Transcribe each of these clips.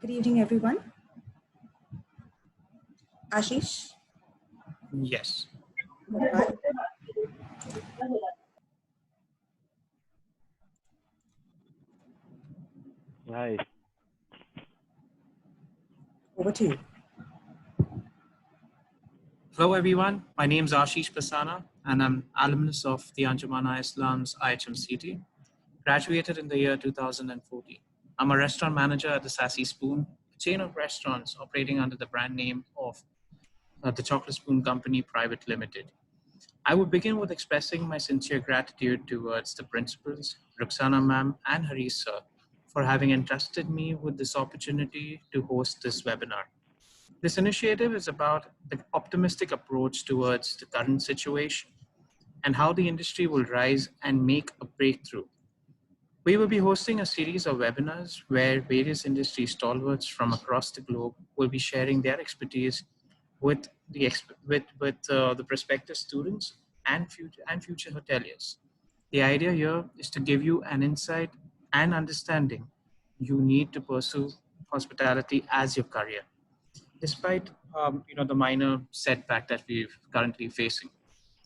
Good evening, everyone. Aashish? Yes. Gopal? Hi. Over to you. Hello, everyone. My name is Aashish Passanha, and I'm alumnus of the Anjuman-I-ISLAM'S IHMCT, graduated in the year 2014. I'm a restaurant manager at the Sassy Spoon, a chain of restaurants operating under the brand name of the Chocolate Spoon Company Private Limited. I would begin with expressing my sincere gratitude towards the principals, Ruxana ma'am and Harish sir, for having entrusted me with this opportunity to host this webinar. This initiative is about the optimistic approach towards the current situation and how the industry will rise and make a breakthrough. We will be hosting a series of webinars where various industry stalwarts from across the globe will be sharing their expertise with the prospective students and future hoteliers. The idea here is to give you an insight and understanding you need to pursue hospitality as your career, despite the minor setback that we're currently facing.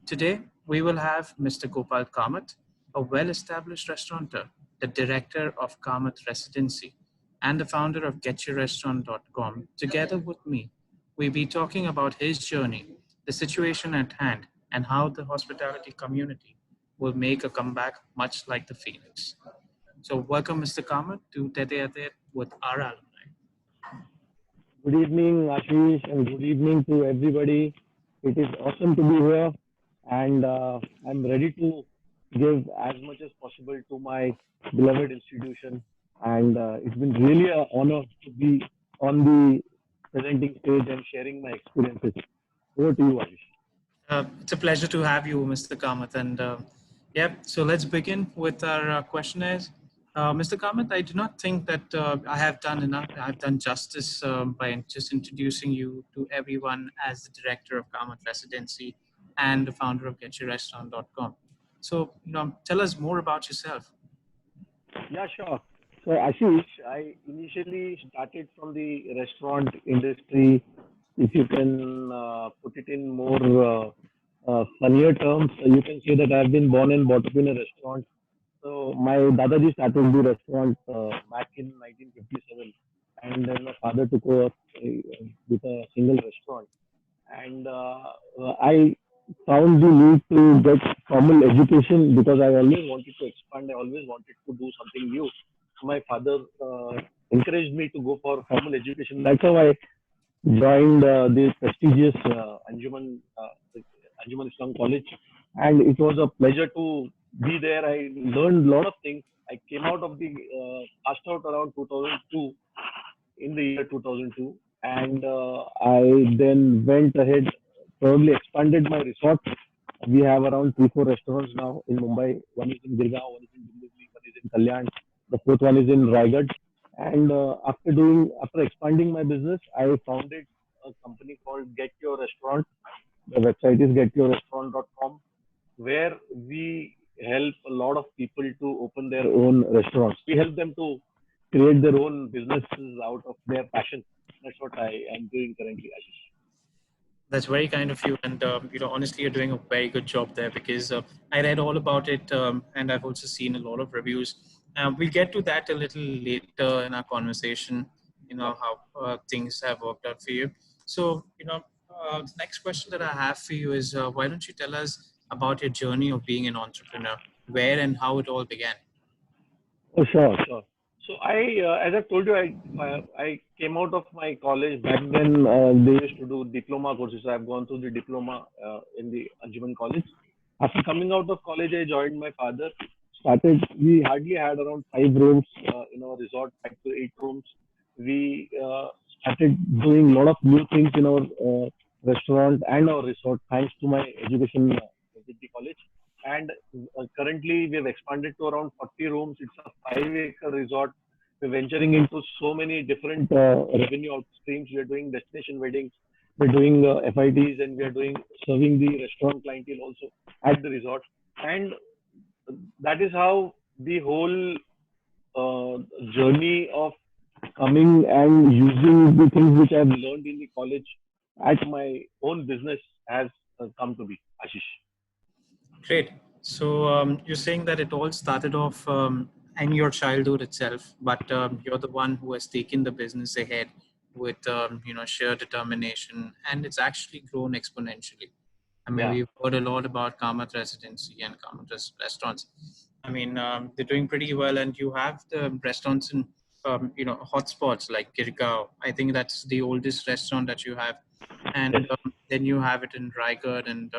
Today, we will have Mr. Gopal Kamath, a well-established restaurateur, the director of Kamath Residency, and the founder of GetYourRestaurant.com. Together with me, we'll be talking about his journey, the situation at hand, and how the hospitality community will make a comeback much like the Phoenix. So welcome, Mr. Kamath, to Tête-à-Tête with our alumni. Good evening, Ashish, and good evening to everybody. It is awesome to be here, and I'm ready to give as much as possible to my beloved institution. And it's been really an honor to be on the presenting stage and sharing my experiences. Over to you, Ashish. It's a pleasure to have you, Mr. Kamath. And so let's begin with our questionnaires. Mr. Kamath, I do not think that I have done enough. I've done justice by just introducing you to everyone as the director of Kamath Residency and the founder of GetYourRestaurant.com. So, tell us more about yourself. Yeah, sure. So, Ashish, I initially started from the restaurant industry. If you can put it in more funnier terms, you can say that I've been born and brought up in a restaurant. So, my Dadaji started the restaurant back in 1957, and then my father took over with a single restaurant. And I found the need to get formal education because I always wanted to expand. I always wanted to do something new. My father encouraged me to go for formal education. That's how I joined the prestigious Anjuman-I-Islam College, and it was a pleasure to be there. I learned a lot of things. I came out of the passed out around 2002, in the year 2002, and I then went ahead, probably expanded my resort. We have around 3-4 restaurants now in Mumbai. One is in Girgaon, one is in Dombivli, one is in Kalyan. The fourth one is in Raigad. And after expanding my business, I founded a company called Get Your Restaurant. The website is getyourrestaurant.com, where we help a lot of people to open their own restaurants. We help them to create their own businesses out of their passion. That's what I am doing currently, Ashish. That's very kind of you, and honestly, you're doing a very good job there because I read all about it, and I've also seen a lot of reviews. We'll get to that a little later in our conversation. How things have worked out for you. So, the next question that I have for you is, why don't you tell us about your journey of being an entrepreneur, where and how it all began? Oh, sure. So as I told you, I came out of my college back then. They used to do diploma courses. So I've gone through the diploma in the Anjuman College. After coming out of college, I joined my father. We hardly had around 5 rooms in our resort, 5 to 8 rooms. We started doing a lot of new things in our restaurant and our resort, thanks to my education with the college. And currently, we have expanded to around 40 rooms. It's a 5-acre resort. We're venturing into so many different revenue streams. We are doing destination weddings, we're doing FITs, and we are doing serving the restaurant clientele also at the resort. And that is how the whole journey of coming and using the things which I've learned in the college at my own business has come to be, Ashish. Great. So you're saying that it all started off in your childhood itself, but you're the one who has taken the business ahead with sheer determination, and it's actually grown exponentially. I mean, Yeah. we've heard a lot about Kamath residency and Kamath restaurants. I mean, they're doing pretty well, and you have the restaurants in hotspots like Kirgaon. I think that's the oldest restaurant that you have, Yes. and then you have it in Raigad, and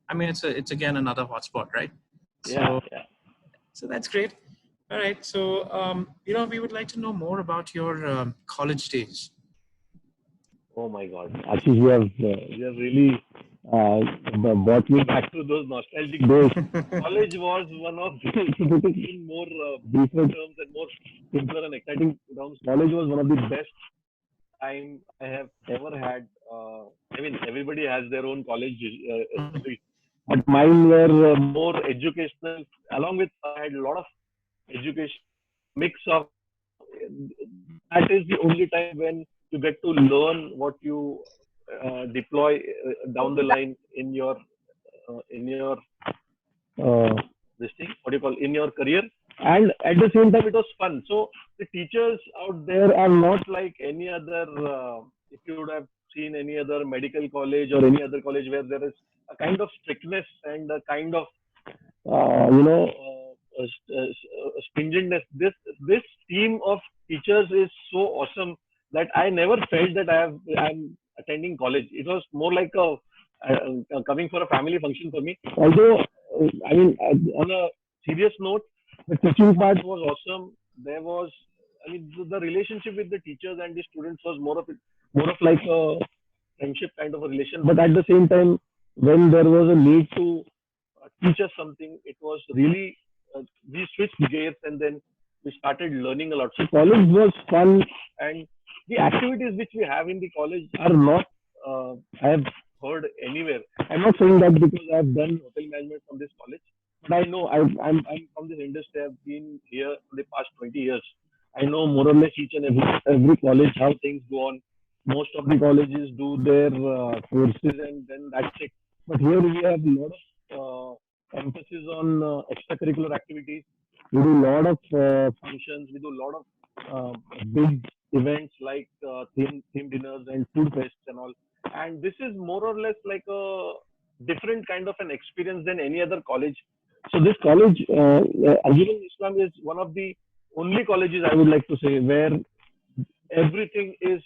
I mean, it's again another hotspot, right? Yeah. So Yeah. so that's great. All right. So we would like to know more about your college days. Oh my God, Ashish, you have really brought me back to those nostalgic days. College was one of the, to put it in more briefer terms and more simpler and exciting terms. College was one of the best time I have ever had. I mean, everybody has their own college story, but mine were more educational. Along with, I had a lot of education mix of. That is the only time when you get to learn what you deploy down the line in your uh, this thing, what do you call, in your career, and at the same time it was fun. So the teachers out there are not like any other if you would have seen any other medical college or any other college where there is a kind of strictness and a kind of stringentness. This team of teachers is so awesome that I never felt that I'm attending college. It was more like coming for a family function for me. Although, I mean, on a serious note, the teaching part was awesome. There was, I mean, the relationship with the teachers and the students was more of like a friendship kind of a relation. But at the same time, when there was a need to teach us something, it was really we switched gears and then we started learning a lot. So college was fun, and the activities which we have in the college are not I have heard anywhere. I'm not saying that because I've done hotel management from this college, but I know I'm from this industry. I've been here for the past 20 years. I know more or less each and every college how things go on. Most of the colleges do their courses and then that's it. But here we have a lot of emphasis on extracurricular activities. We do a lot of functions. We do a lot of big events like theme dinners and food fests and all. And this is more or less like a different kind of an experience than any other college. So this college, Anjuman-I-Islam, is one of the only colleges I would like to say where everything is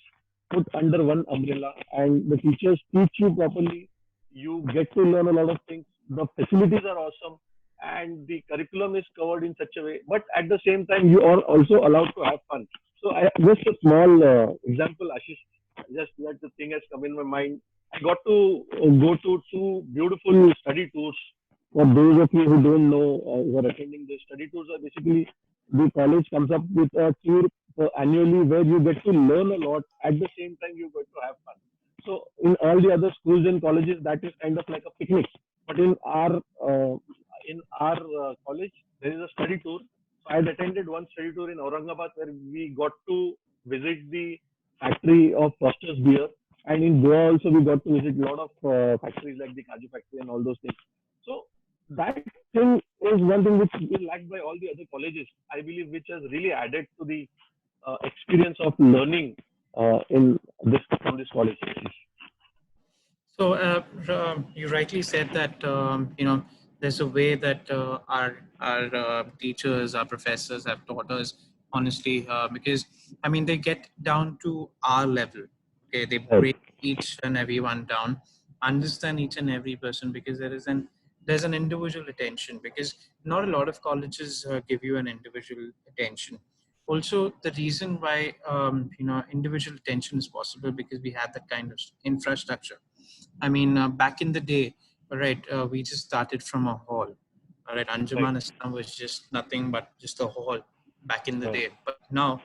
put under one umbrella and the teachers teach you properly. You get to learn a lot of things. The facilities are awesome and the curriculum is covered in such a way. But at the same time, you are also allowed to have fun. So just a small example, Ashish, just that the thing has come in my mind. I got to go to two beautiful study tours. For those of you who don't know, who are attending the study tours, are basically the college comes up with a tour annually where you get to learn a lot. At the same time, you get to have fun. So in all the other schools and colleges, that is kind of like a picnic. But in our college, there is a study tour. So I had attended one study tour in Aurangabad where we got to visit the factory of Foster's beer, and in Goa also we got to visit a lot of factories like the Kaju factory and all those things. So that thing is one thing which is lacked by all the other colleges, I believe, which has really added to the experience of learning in this from this college. So you rightly said that there's a way that our teachers, our professors have taught us honestly, because I mean they get down to our level. Okay, they Right. break each and every one down, understand each and every person, because there's an individual attention, because not a lot of colleges give you an individual attention. Also, the reason why individual attention is possible because we had that kind of infrastructure. I mean, back in the day, all right, we just started from a hall. All right, Right. Anjuman-I-Islam was just nothing but just a hall back in the Right. day. But now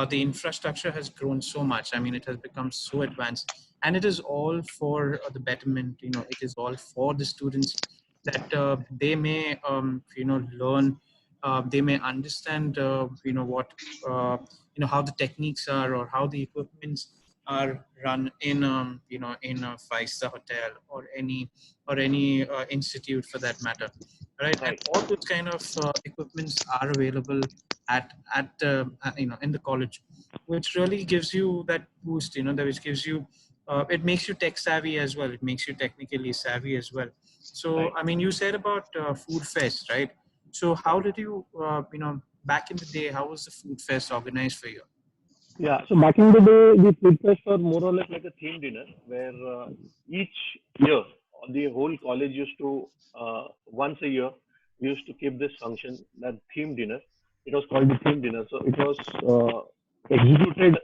the infrastructure has grown so much. I mean, it has become so advanced, and it is all for the betterment. You know, it is all for the students that they may learn they may understand, what, how the techniques are or how the equipments are run in, in a five-star hotel or any institute for that matter, right? And Right. all those kind of equipments are available in the college, which really gives you that boost, that which gives you, it makes you tech savvy as well. It makes you technically savvy as well. So, Right. I mean, you said about Food Fest, right? So how did you, back in the day, how was the Food Fest organized for you? Yeah. So back in the day, the food fest were more or less like a theme dinner where each year the whole college used to once a year we used to keep this function, that theme dinner. It was called the theme dinner. So it was executed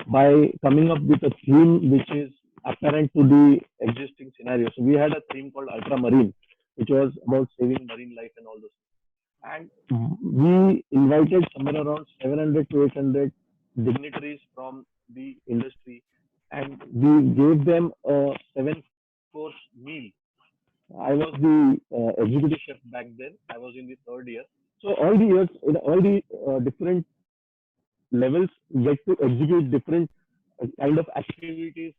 by coming up with a theme which is apparent to the existing scenario. So we had a theme called Ultramarine, which was about saving marine life and all those. And we invited somewhere around 700 to 800 dignitaries from the industry, and we gave them a 7-course meal. I was the executive chef back then. I was in the third year. So all the years, all the different levels get to execute different kind of activities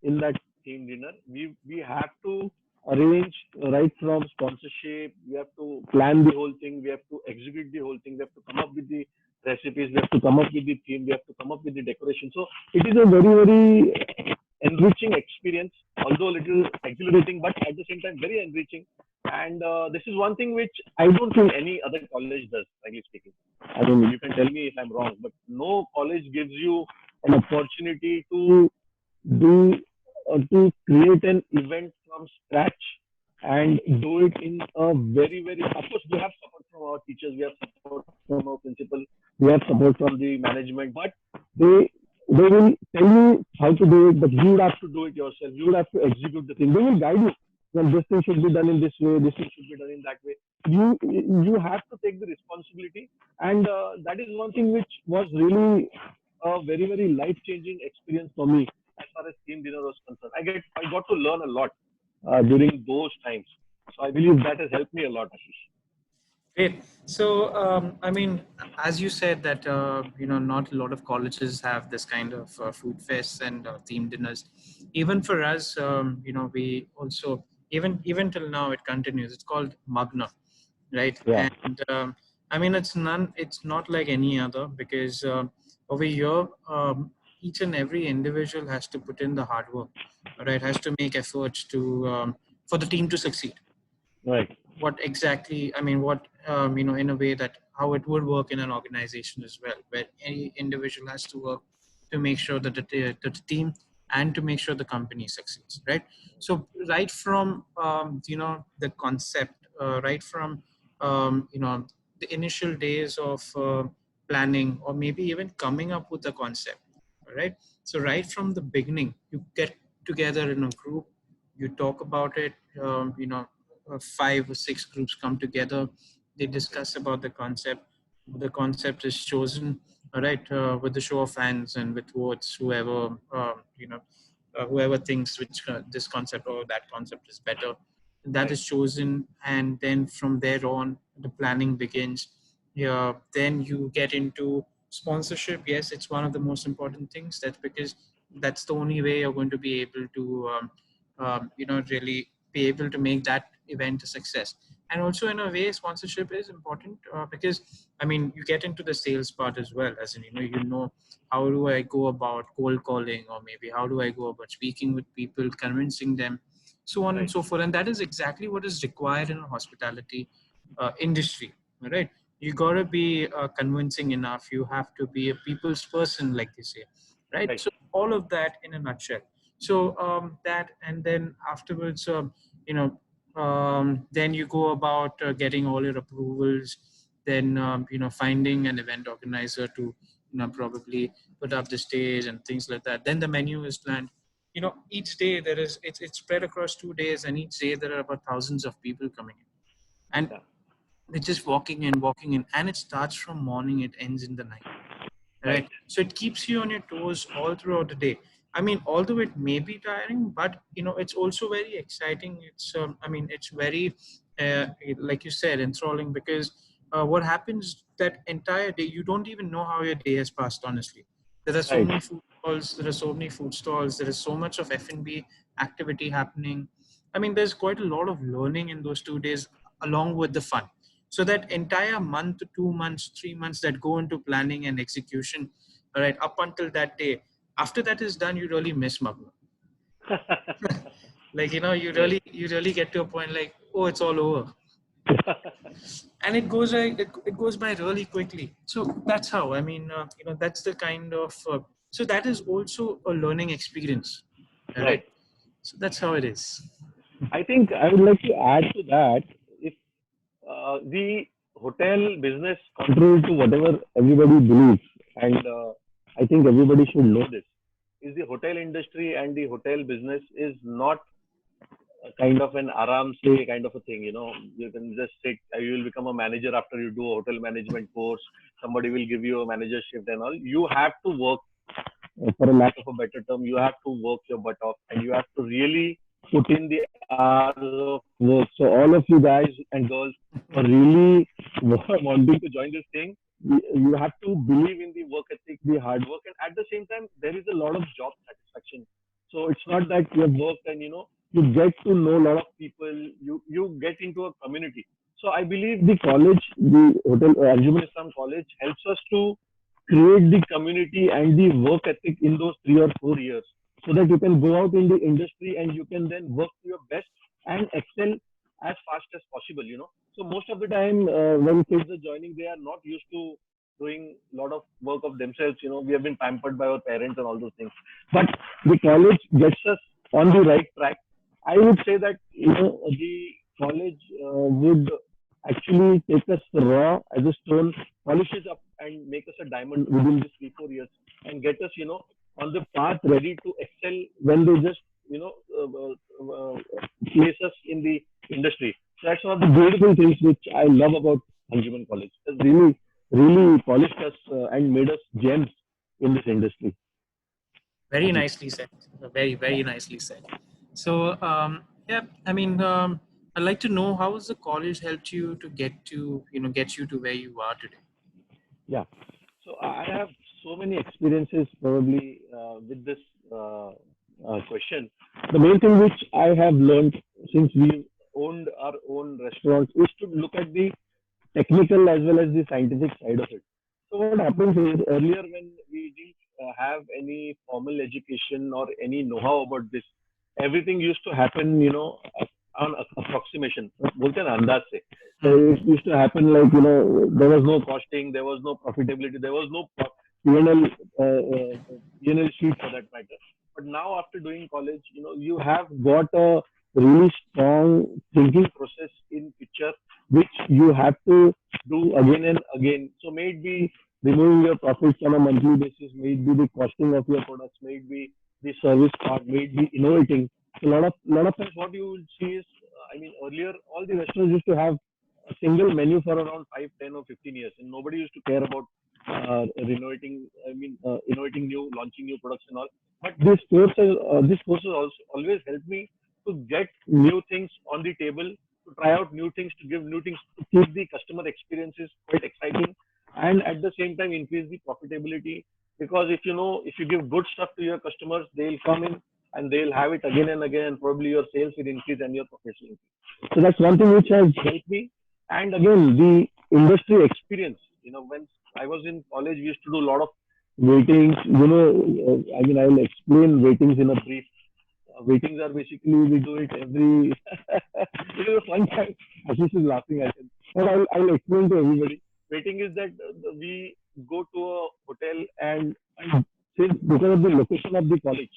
in that team dinner. We have to arrange right from sponsorship. We have to plan the whole thing. We have to execute the whole thing. We have to come up with the recipes. We have to come up with the theme. We have to come up with the decoration. So it is a very enriching experience, although a little exhilarating, but at the same time very enriching. And this is one thing which I don't think any other college does, frankly speaking. I mean, you can tell me if I'm wrong, but no college gives you an opportunity to do to create an event from scratch and do it in a very, of course we have support from our teachers, we have support from our principal, we have support from the management, but they will tell you how to do it, but you would have to do it yourself. You would have to execute the thing. They will guide you. Well, this thing should be done in this way, this thing should be done in that way. You have to take the responsibility, and that is one thing which was really a very life changing experience for me as far as team dinner was concerned. I got to learn a lot during those times. So I believe that has helped me a lot, Ashish. Great. So, I mean, as you said that, not a lot of colleges have this kind of food fests and themed dinners. Even for us, we also, even till now, it continues. It's called Magna, right? Yeah. And I mean, it's not like any other, because over here, each and every individual has to put in the hard work, right? Has to make efforts to, for the team to succeed. Right. What exactly, I mean, what, in a way that how it would work in an organization as well, where any individual has to work to make sure that the team and to make sure the company succeeds, right? So right from, the concept, right from, the initial days of planning, or maybe even coming up with a concept, right? So right from the beginning, you get together in a group, you talk about it, 5 or 6 groups come together, they discuss about the concept. The concept is chosen, all right, with the show of hands and with votes, whoever thinks which this concept or that concept is better, that is chosen. And then from there on, the planning begins. Yeah, then you get into sponsorship. Yes, it's one of the most important things. That's because that's the only way you're going to be able to, really be able to make that event a success. And also, in a way, sponsorship is important, because, I mean, you get into the sales part as well. As in, how do I go about cold calling, or maybe how do I go about speaking with people, convincing them, so on and so forth. And that is exactly what is required in a hospitality industry, right? You got to be convincing enough. You have to be a people's person, like they say, right? Right. So all of that in a nutshell. So that, and then afterwards, then you go about getting all your approvals, then finding an event organizer to probably put up the stage and things like that. Then the menu is planned. Each day it's spread across 2 days, and each day there are about thousands of people coming in, and Yeah. they're just walking in, and it starts from morning, it ends in the night, Right. right? So it keeps you on your toes all throughout the day. I mean, although it may be tiring, but it's also very exciting. It's I mean, it's very like you said, enthralling, because what happens that entire day, you don't even know how your day has passed, honestly. There are so many food stalls, there are so many food stalls, there is so much of F&B activity happening. I mean, there's quite a lot of learning in those 2 days along with the fun. So that entire month, 2 months, 3 months that go into planning and execution, all right, up until that day, after that is done, you really miss Magna. Like, you really get to a point like, oh, it's all over. And it goes it goes by really quickly. So that's how, I mean, that's the kind of, so that is also a learning experience, right? So that's how it is. I think I would like to add to that. If the hotel business, contrary to whatever everybody believes, and I think everybody should know this, is the hotel industry and the hotel business is not a kind of an aram say kind of a thing. You can just sit, you will become a manager after you do a hotel management course. Somebody will give you a manager shift and all. You have to work, for a lack of a better term, you have to work your butt off and you have to really put in the hours of work. So all of you guys and girls are really wanting to join this thing. You have to believe in the work ethic, the hard work, and at the same time, there is a lot of job satisfaction. So it's not that you have worked and you get to know a lot of people. You get into a community. So I believe the college, the hotel Anjuman-I-Islam College, helps us to create the community and the work ethic in those 3 or 4 years, so that you can go out in the industry and you can then work to your best and excel as fast as possible. So most of the time, when kids are joining, they are not used to doing a lot of work of themselves. We have been pampered by our parents and all those things. But the college gets us on the right track. I would say that the college would actually take us raw as a stone, polish us up, and make us a diamond within these 3 4 years, and get us on the path ready to excel when they just place us in the industry. So that's one of the beautiful things which I love about Anjuman College. It's really polished us and made us gems in this industry. Very nicely said. Very nicely said. So, yeah, I mean, I'd like to know, how has the college helped you to get you to where you are today? Yeah. So I have so many experiences probably with this question. The main thing which I have learned since we owned our own restaurants is to look at the technical as well as the scientific side of it. So what happens is, earlier when we didn't have any formal education or any know-how about this, everything used to happen, on approximation. बोलते हैं ना, अंदाज से. So it used to happen like, there was no costing, there was no profitability, there was no P&L, P&L sheet for that matter. But now after doing college, you have got a really strong thinking process in picture, which you have to do again and again. So may it be removing your profits on a monthly basis, may it be the costing of your products, may it be the service part, may it be innovating. So a lot of times what you will see is, I mean, earlier all the restaurants used to have a single menu for around 5, 10, or 15 years, and nobody used to care about innovating new, launching new products and all. But this course has also always helped me to get new things on the table, to try out new things, to give new things, to keep the customer experiences quite exciting, and at the same time increase the profitability. Because if you give good stuff to your customers, they'll come in and they'll have it again and again, and probably your sales will increase and your profits will increase. So that's one thing which has helped me. And again, the industry experience. When I was in college, we used to do a lot of waitings. I mean, I will explain waitings in a brief. Waitings are basically, we do it every. It is a fun time. Aashish is laughing at it. But I'll explain to everybody. Waiting is that we go to a hotel, and since because of the location of the college,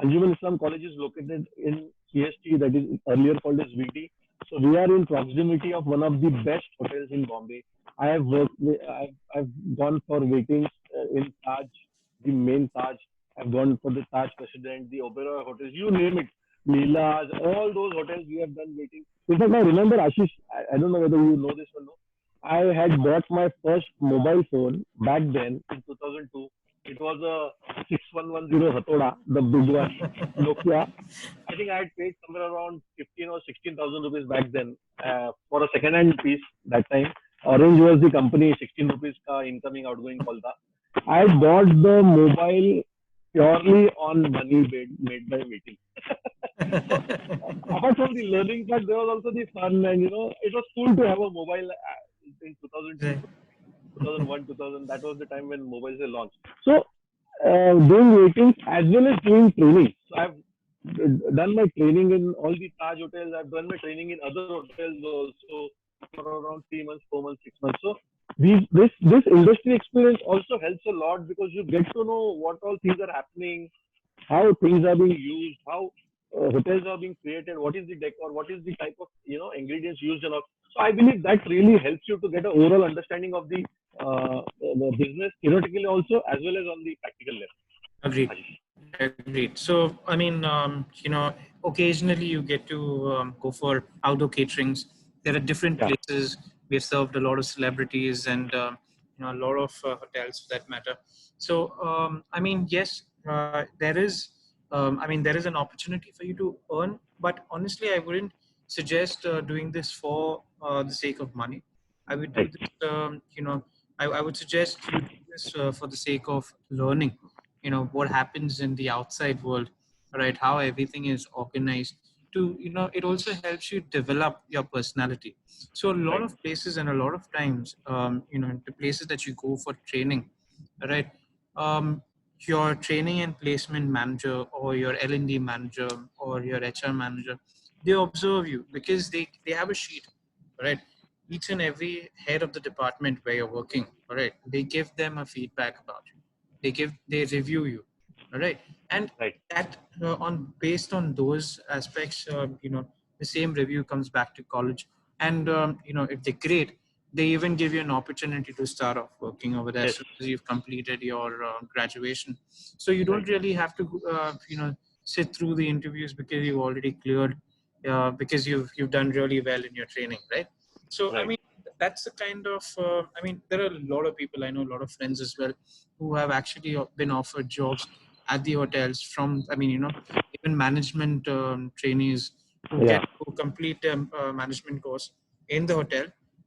Anjuman-I-Islam College is located in CST, that is earlier called as VT. So we are in proximity of one of the best hotels in Bombay. I have worked. I've gone for waitings in Taj, the main Taj. I've gone for the Taj President, the Oberoi hotels, you name it, Leela's, all those hotels we have done waiting. In fact, I remember, Aashish, I don't know whether you know this or no. I had bought my first mobile phone back then in 2002. It was a 6110 Hatoda, the big one, Nokia. I think I had paid somewhere around 15 or 16,000 rupees back then for a second-hand piece that time. Orange was the company, 16 rupees ka incoming outgoing call tha. I bought the mobile purely on money made by waiting. So apart from the learning part, there was also the fun, and it was cool to have a mobile in 2002, Right. 2001, 2000. That was the time when mobiles were launched. So doing waiting as well as doing training. So I've done my training in all the Taj hotels. I've done my training in other hotels also for around 3 months, 4 months, 6 months. So this industry experience also helps a lot because you get to know what all things are happening, how things are being used, how hotels are being created, what is the decor, what is the type of ingredients used and all. So I believe that really helps you to get an overall understanding of the business theoretically also as well as on the practical level. Agreed. Agreed. So, I mean, occasionally you get to go for outdoor caterings. There are different Yeah, places. We have served a lot of celebrities and, a lot of hotels for that matter. So, I mean, yes, there is an opportunity for you to earn, but honestly, I wouldn't suggest doing this for the sake of money. I would do right, this, I would suggest you do this for the sake of learning what happens in the outside world, right? How everything is organized. To it also helps you develop your personality. So a lot right, of places and a lot of times, the places that you go for training, right? um, your training and placement manager or your L&D manager or your HR manager, they observe you because they have a sheet, right? Each and every head of the department where you're working, all right, they give them a feedback about you. They review you, all right, and right, that on based on those aspects, the same review comes back to college, and if they're great, they even give you an opportunity to start off working over there as yes, soon as you've completed your graduation. So you right, don't really have to sit through the interviews because you've already cleared, because you've done really well in your training, right? So I right, mean, that's the kind of I mean, there are a lot of people, I know a lot of friends as well, who have actually been offered jobs at the hotels from, I mean, even management trainees who yeah, get to complete their management course in the hotel,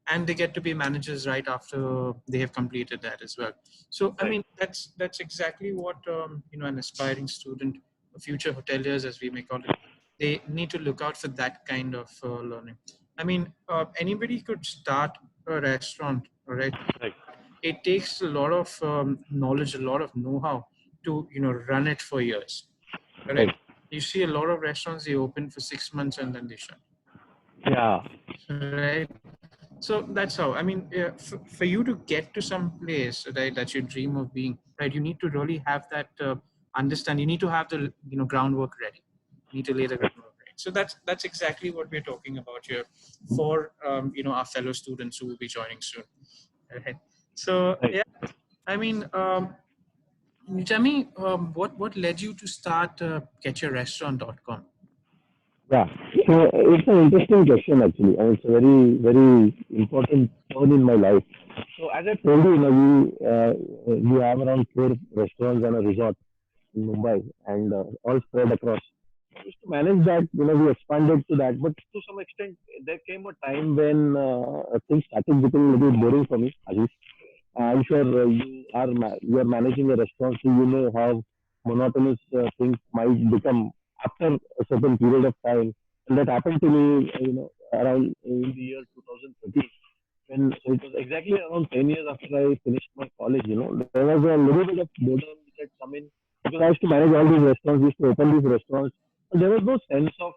and they get to be managers right after they have completed that as well. So I right, mean, that's exactly what an aspiring student, a future hoteliers as we may call it, they need to look out for that kind of learning. I mean, anybody could start a restaurant, all right? right, It takes a lot of knowledge, a lot of know-how to run it for years, all right? right, You see a lot of restaurants, they open for 6 months and then they shut, yeah, right? So that's how, I mean, for you to get to some place, right, that you dream of being, right, you need to really have that understand. You need to have the groundwork ready. You need to lay the right, groundwork ready. So that's exactly what we're talking about here for our fellow students who will be joining soon. Right. So right. yeah, I mean, tell me, what led you to start getyourrestaurant.com? Yeah. So it's an interesting question actually, and it's a very, very important turn in my life. So as I told you, we have around 4 restaurants and a resort in Mumbai, and all spread across. I used to manage that. We expanded to that, but to some extent, there came a time when things started becoming a little boring for me, Aashish. I'm sure you are managing a restaurant, so you know how monotonous things might become after a certain period of time. And that happened to me, around in the year 2013. When so it was exactly around 10 years after I finished my college. There was a little bit of boredom which had come in because I used to manage all these restaurants, used to open these restaurants. And there was no sense of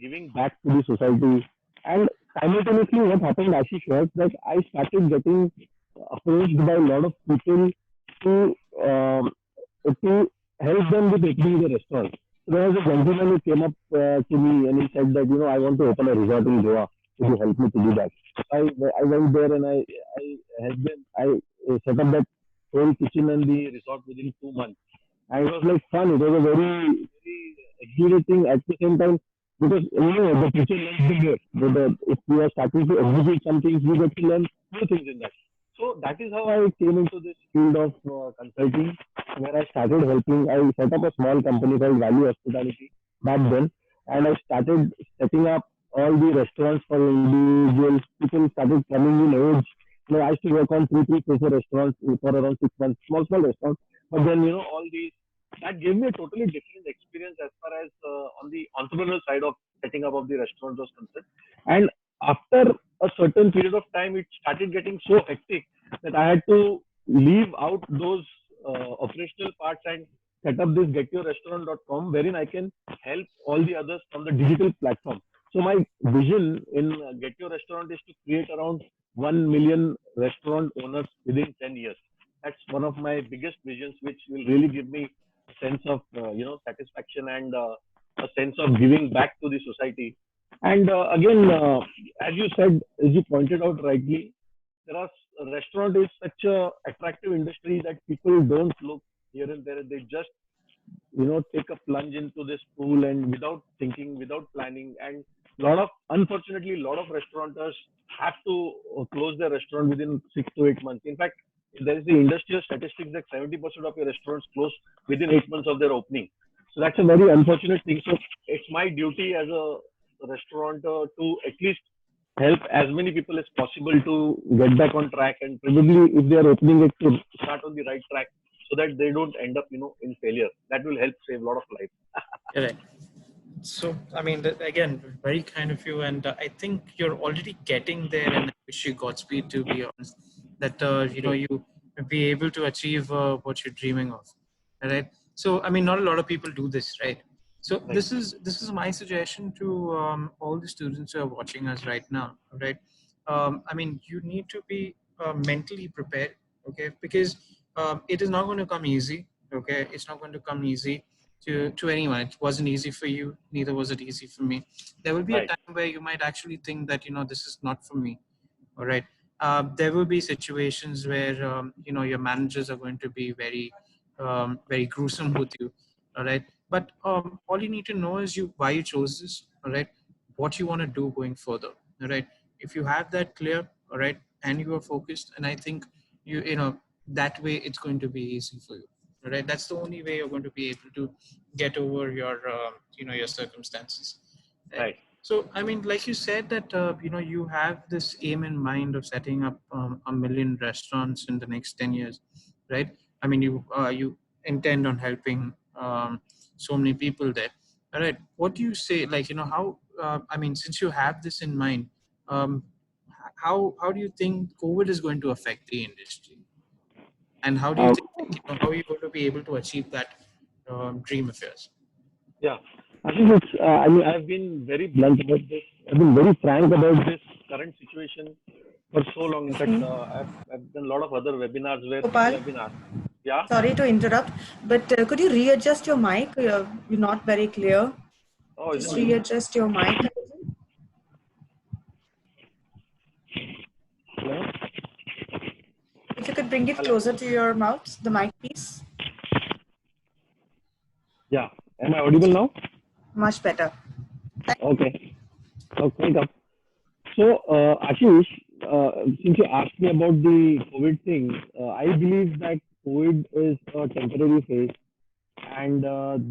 giving back to the society. And simultaneously, what happened, Ashish, was that I started getting approached by a lot of people to um, to help them with opening the restaurant. So there was a gentleman who came up to me and he said that I want to open a resort in Goa. Could you help me to do that? I went there and I helped them. I set up that whole kitchen and the resort within 2 months. And it was like fun. It was a very, very exhilarating at the same time because the teacher learns the most. If you are starting to execute some things, you get to learn new things in that. So that is how I came into this field of consulting, where I started helping. I set up a small company called Value Hospitality back then, and I started setting up all the restaurants for individuals. People started coming in age. I used to work on three, four restaurants for around 6 months, small restaurants. But then, all these, that gave me a totally different experience as far as on the entrepreneurial side of setting up of the restaurant was concerned. And after a certain period of time, it started getting so hectic that I had to leave out those operational parts and set up this getyourrestaurant.com wherein I can help all the others from the digital platform. So my vision in Get Your Restaurant is to create around 1 million restaurant owners within 10 years. That's one of my biggest visions, which will really give me a sense of satisfaction and a sense of giving back to the society. And again, as you said, as you pointed out rightly, there are restaurant is such a attractive industry that people don't look here and there. They just take a plunge into this pool and without thinking, without planning. And unfortunately, a lot of restaurateurs have to close their restaurant within 6 to 8 months. In fact, there is the industrial statistics that 70% of your restaurants close within 8 months of their opening. So that's a very unfortunate thing. So it's my duty as a restaurateur to at least help as many people as possible to get back on track, and probably if they are opening it, to start on the right track so that they don't end up in failure. That will help save a lot of lives. Correct. So, I mean, again, very kind of you, and I think you're already getting there, and I wish you Godspeed, to be honest, that you be able to achieve what you're dreaming of, right? So, I mean, not a lot of people do this, right? So Right. this is my suggestion to all the students who are watching us right now, right? I mean, you need to be mentally prepared, okay? Because it is not going to come easy, okay? It's not going to come easy to anyone. It wasn't easy for you, neither was it easy for me. There will be Right. a time where you might actually think that this is not for me. All right. There will be situations where your managers are going to be very very gruesome with you. All right. But all you need to know is why you chose this. All right. What you want to do going further. All right. If you have that clear, all right, and you are focused, and I think that way it's going to be easy for you. All right. That's the only way you're going to be able to get over your your circumstances. Right. So, I mean, like you said that, you have this aim in mind of setting up 1 million restaurants in the next 10 years, right? I mean, you intend on helping so many people there. All right. What do you say, like, how, I mean, since you have this in mind, um, how do you think COVID is going to affect the industry? And how do you Uh, think, how are you going to be able to achieve that dream of yours? yeah. I think I've been very blunt about this. I've been very frank about this current situation for so long. In fact, I've done a lot of other webinars where people Gopal, have been asked. Yeah. sorry to interrupt, but could you readjust your mic? You're not very clear. Oh, is Just it? readjust your mic. Hello? If you could bring it Hello? closer to your mouth, the mic piece. Yeah. Am I audible now? Much better. Okay. Welcome. So, Ashish, since you asked me about the COVID thing, I believe that COVID is a temporary phase, and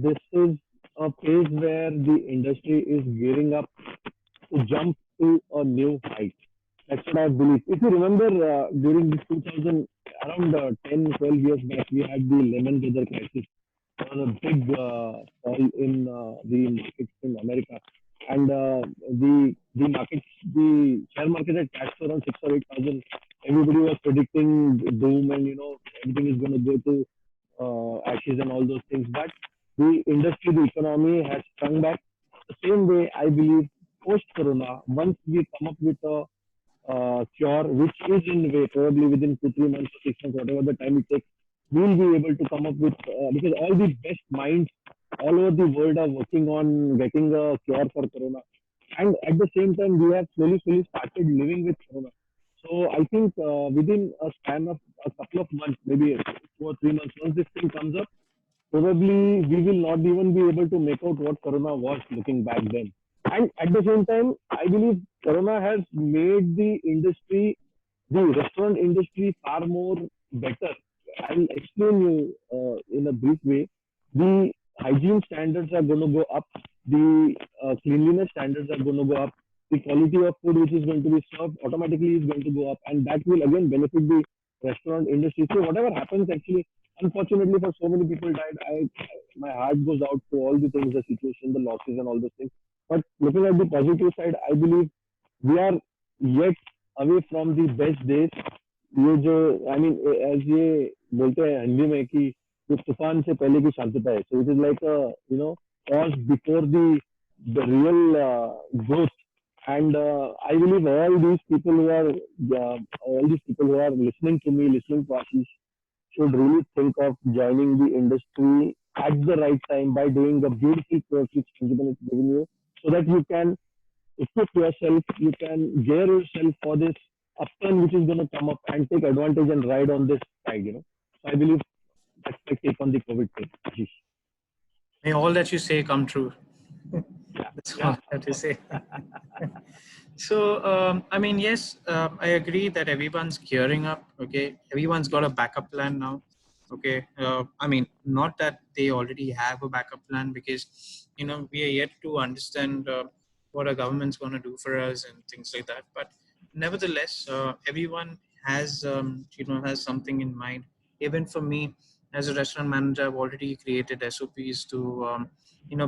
this is a phase where the industry is gearing up to jump to a new height. That's what I believe. If you remember, during this 2000, around 10, 12 years back, we had the Lehman Brothers crisis. There was a big fall in the markets in America, and the markets, the share market had crashed around 6 or 8,000. Everybody was predicting doom, and everything is going to go to ashes and all those things. But the industry, the economy has sprung back. The same way, I believe, post Corona, once we come up with a cure, which is in way, probably within 2, 3 months or 6 months, whatever the time it takes, we'll be able to come up with, because all the best minds all over the world are working on getting a cure for Corona. And at the same time, we have slowly started living with Corona. So I think within a span of a couple of months, maybe 2 or 3 months, once this thing comes up, probably we will not even be able to make out what Corona was looking back then. And at the same time, I believe Corona has made the industry, the restaurant industry, far more better. I'll explain you in a brief way. The hygiene standards are going to go up. The cleanliness standards are going to go up. the quality of food which is going to be served automatically is going to go up, and that will again benefit the restaurant industry. So whatever happens, actually, unfortunately for so many people died, my heart goes out to all the things, the situation, the losses, and all those things. But looking at the positive side, I believe we are yet away from the best days. ये जो I mean as ये बोलते हैं हिंदी में कि जो तूफान से पहले की शांतता है, so it is like a pause before the real growth. And I believe all these people who are listening to me, listening to Aashish, should really think of joining the industry at the right time by doing the beautiful course which Anjuman is giving you, so that you can equip yourself, you can gear yourself for this upturn which is going to come up and take advantage and ride on this side. So I believe that's my take on the COVID thing, Aashish. May all that you say come true. That's all I have to say. So, I mean, yes, I agree that everyone's gearing up. Okay, everyone's got a backup plan now. Okay, I mean, not that they already have a backup plan, because we are yet to understand what our government's going to do for us and things like that. But nevertheless, everyone has has something in mind. Even for me, as a restaurant manager, I've already created SOPs to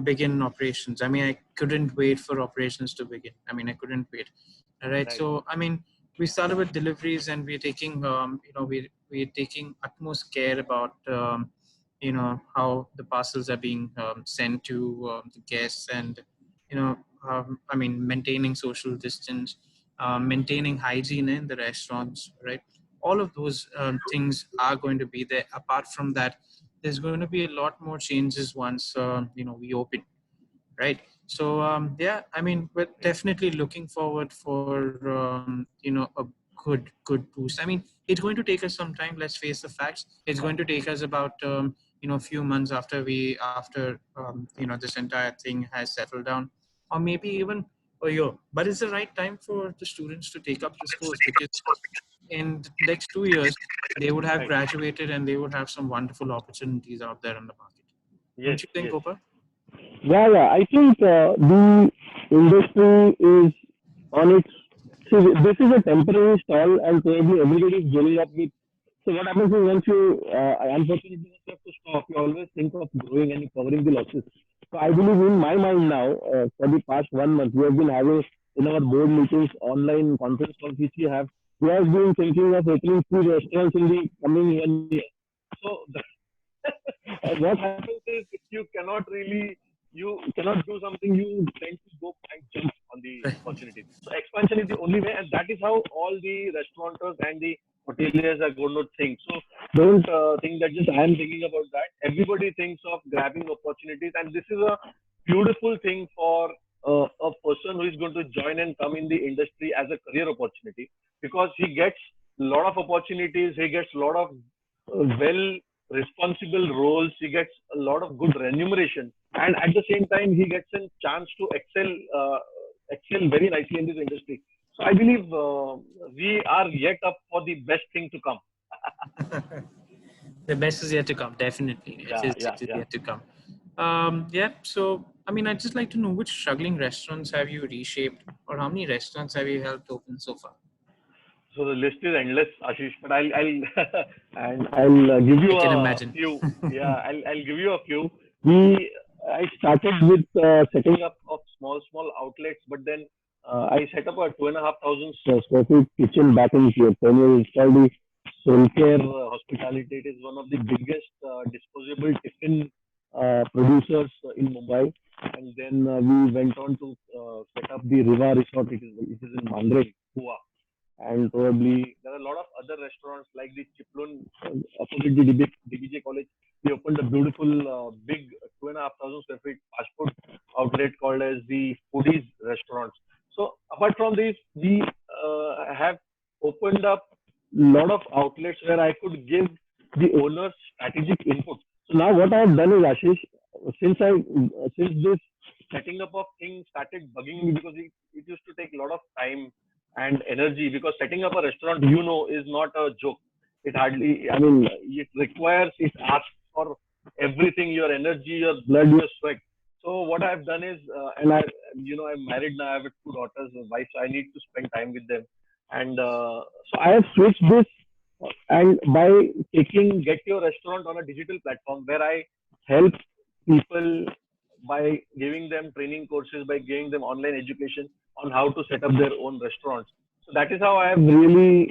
begin operations. I mean, I couldn't wait for operations to begin. I mean, I couldn't wait. All right. So, I mean, we started with deliveries, and we're taking, we're taking utmost care about, how the parcels are being sent to the guests, and, I mean, maintaining social distance, maintaining hygiene in the restaurants, right? All of those things are going to be there. Apart from that, there's going to be a lot more changes once we open, right? So yeah, I mean, we're definitely looking forward for a good boost. I mean, it's going to take us some time. Let's face the facts. It's going to take us about a few months after this entire thing has settled down, or maybe even a year. But it's the right time for the students to take up this course, because in the next 2 years, they would have graduated and they would have some wonderful opportunities out there in the market. Don't you think, Gopal? Yeah. I think the industry is on its. See, this is a temporary stall, and probably everybody is gearing up with. So what happens is, once you unfortunately once you have to stop, you always think of growing and covering the losses. So I believe in my mind now, for the past 1 month, we have been having in our board meetings, online conference calls which we have been thinking of opening 3 restaurants in the coming 1 year. So what happens is, if you cannot do something, you tend to go and jump on the opportunity. So expansion is the only way, and that is how all the restaurateurs and the hoteliers are going to think. So don't think that just I am thinking about that. Everybody thinks of grabbing opportunities, and this is a beautiful thing for a person who is going to join and come in the industry as a career opportunity, because he gets a lot of opportunities, he gets a lot of responsible roles, he gets a lot of good remuneration, and at the same time he gets a chance to excel very nicely in this industry. So I believe we are yet up for the best thing to come. The best is yet to come, definitely. It is yet to come. So I mean, I'd just like to know, which struggling restaurants have you reshaped, or how many restaurants have you helped open so far? So the list is endless, Aashish, but I'll give you a few. Yeah, I'll give you a few. I started with setting up of small outlets, but then I set up a 2,500 square feet kitchen back in Pune. It's called the Soulcare Hospitality. It is one of the biggest disposable tiffin producers in Mumbai. And then we went on to set up the Riva Resort. It is in Mandre, Goa. And probably there are a lot of other restaurants like the Chiplun opposite the DBJ College. We opened a beautiful big 2,500 square feet fast food outlet called as the Foodies Restaurants. So apart from this, we have opened up a lot of outlets where I could give the owners strategic input. So now what I have done is, Aashish, since this setting up of things started bugging me, because it used to take a lot of time and energy, because setting up a restaurant, is not a joke. It asks for everything, your energy, your blood, your sweat. So what I've done is, and I'm married now. I have two daughters, a wife, so I need to spend time with them. And so I have switched this, and by taking Get Your Restaurant on a digital platform where I help people by giving them training courses, by giving them online education on how to set up their own restaurants. So that is how I have really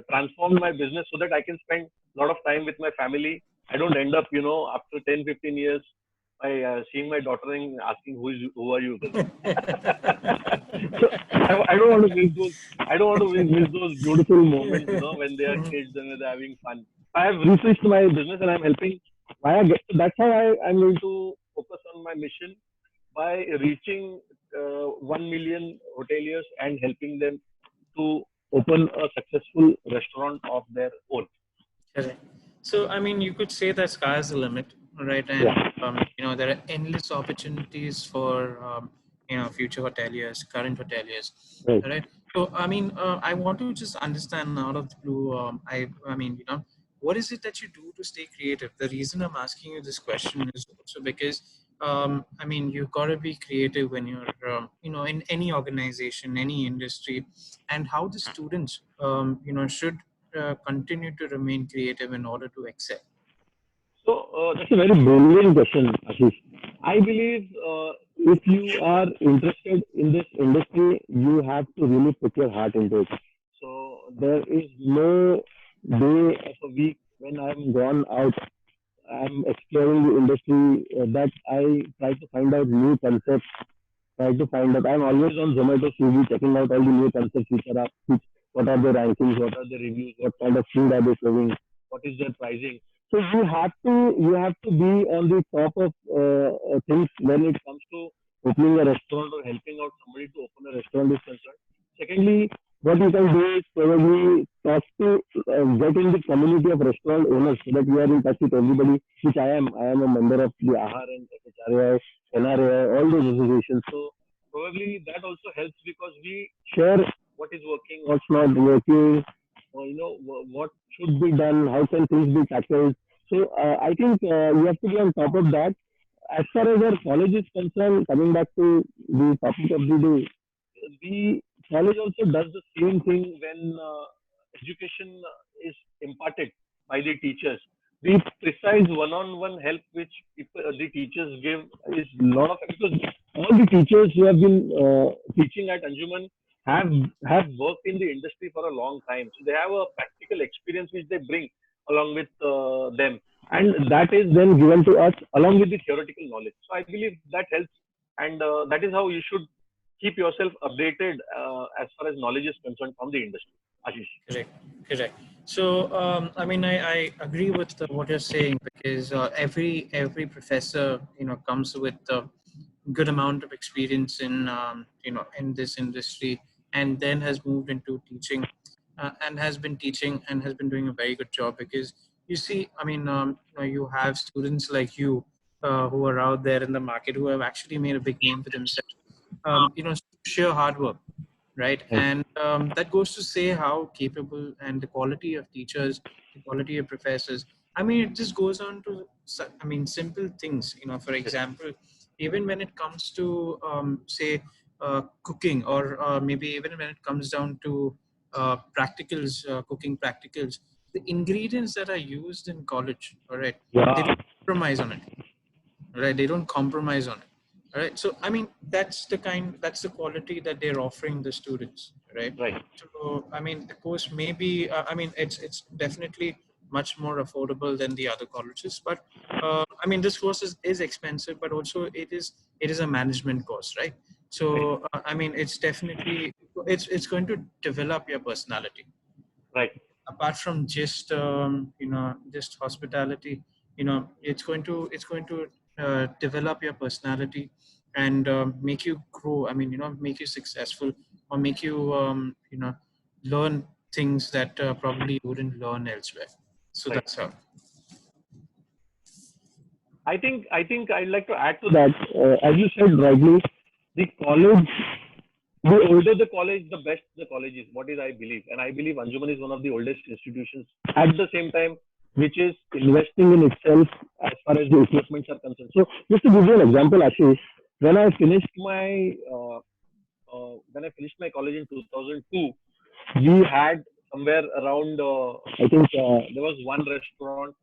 transformed my business so that I can spend a lot of time with my family. I don't end up, after 10, 15 years, by seeing my daughter and asking who are you? So I don't want to miss those. I don't want to miss those beautiful moments, when they are kids and when they're having fun. I have refreshed my business and I'm helping. That's how I'm going to focus on my mission by reaching 1 million hoteliers and helping them to open a successful restaurant of their own. Correct. So, I mean, you could say that sky is the limit, right? And, there are endless opportunities for, future hoteliers, current hoteliers, right? So, I mean, I want to just understand out of the blue, I mean, what is it that you do to stay creative? The reason I'm asking you this question is also because, I mean, you've got to be creative when you're, in any organization, any industry, and how the students, should continue to remain creative in order to excel? So that's a very brilliant question, Aashish. I believe if you are interested in this industry, you have to really put your heart into it. So there is no day of a week when I'm gone out, I'm exploring the industry that I try to find out new concepts, try to find out. I'm always on Zomato, Swiggy, checking out all the new concepts which are up, what are the rankings, what are the reviews, what kind of food are they serving, what is their pricing. So you have to be on the top of things when it comes to opening a restaurant or helping out somebody to open a restaurant is concerned. Secondly, what you can do is probably talk to get in the community of restaurant owners so that you are in touch with everybody, which I am. I am a member of the AHAR and FHRAI, NRAI, all those associations. So probably that also helps because we share what is working, what's not working, what should be done, how can things be tackled. So I think you have to be on top of that. As far as our college is concerned, coming back to the topic of the day, the college also does the same thing when education is imparted by the teachers. The precise one-on-one help which the teachers give is a lot of, because all the teachers who have been teaching at Anjuman have worked in the industry for a long time, so they have a practical experience which they bring along with them, and that is then given to us along with the theoretical knowledge. So I believe that helps, and that is how you should keep yourself updated as far as knowledge is concerned from the industry. Aashish. Correct. So, I mean, I agree with what you're saying because every professor, comes with a good amount of experience in, in this industry, and then has moved into teaching, and has been teaching and has been doing a very good job because you see, I mean, you have students like you who are out there in the market who have actually made a big name for themselves. Sheer hard work, right? And that goes to say how capable and the quality of teachers, the quality of professors. I mean, it just goes on to, I mean, simple things, for example, even when it comes to, say, cooking, or maybe even when it comes down to practicals, cooking practicals, the ingredients that are used in college, all right, they don't compromise on it, right? They don't compromise on it. All right. So, I mean, that's the quality that they're offering the students, right? Right. So, I mean, the course may be, I mean, it's definitely much more affordable than the other colleges, but I mean, this course is expensive, but also it is a management course, right? So, I mean, it's definitely, it's going to develop your personality. Right. Apart from just, just hospitality, it's going to develop your personality and make you grow. I mean, make you successful, or make you, learn things that probably you wouldn't learn elsewhere. So Right. that's how. I think I'd like to add to that. As you said rightly, the college, the older the college, the best the college is. What is I believe, and I believe Anjuman is one of the oldest institutions. At the same time, which is investing in itself as far as the equipments are concerned. So, just to give you an example, Aashish, when I finished my college in 2002, we had somewhere around I think there was one restaurant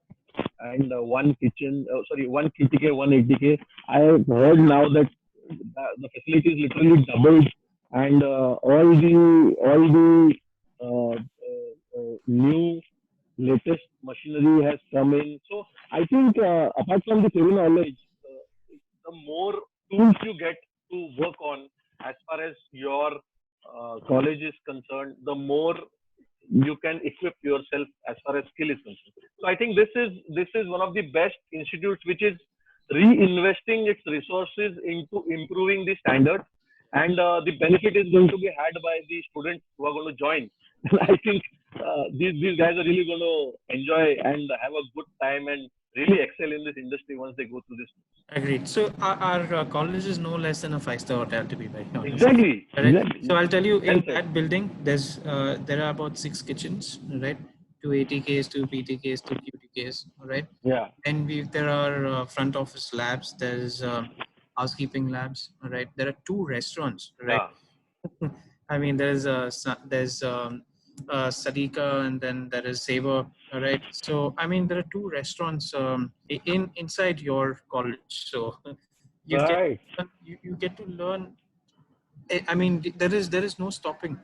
and one kitchen. One KTK, one ATK. I have heard now that the facilities literally doubled, and all the new latest machinery has come in. So I think apart from the theory knowledge, the more tools you get to work on as far as your college is concerned, the more you can equip yourself as far as skill is concerned. So I think this is one of the best institutes which is reinvesting its resources into improving the standards, and the benefit is going to be had by the students who are going to join. And I think these guys are really going to enjoy and have a good time and really excel in this industry once they go through this. Agreed. So our college is no less than a 5-star hotel, to be very honest. Exactly. Right? Exactly. So I'll tell you, in Well said. that building, there are about 6 kitchens, right? 2 ATKs, 2 PTKs, 2 QTKs, right? Yeah. And there are front office labs. There's housekeeping labs, right? There are 2 restaurants, right? Yeah. I mean, there's Sadika, and then there is Saver, right? So I mean, there are 2 restaurants inside your college. So you Right. you get to learn. I mean, there is no stopping,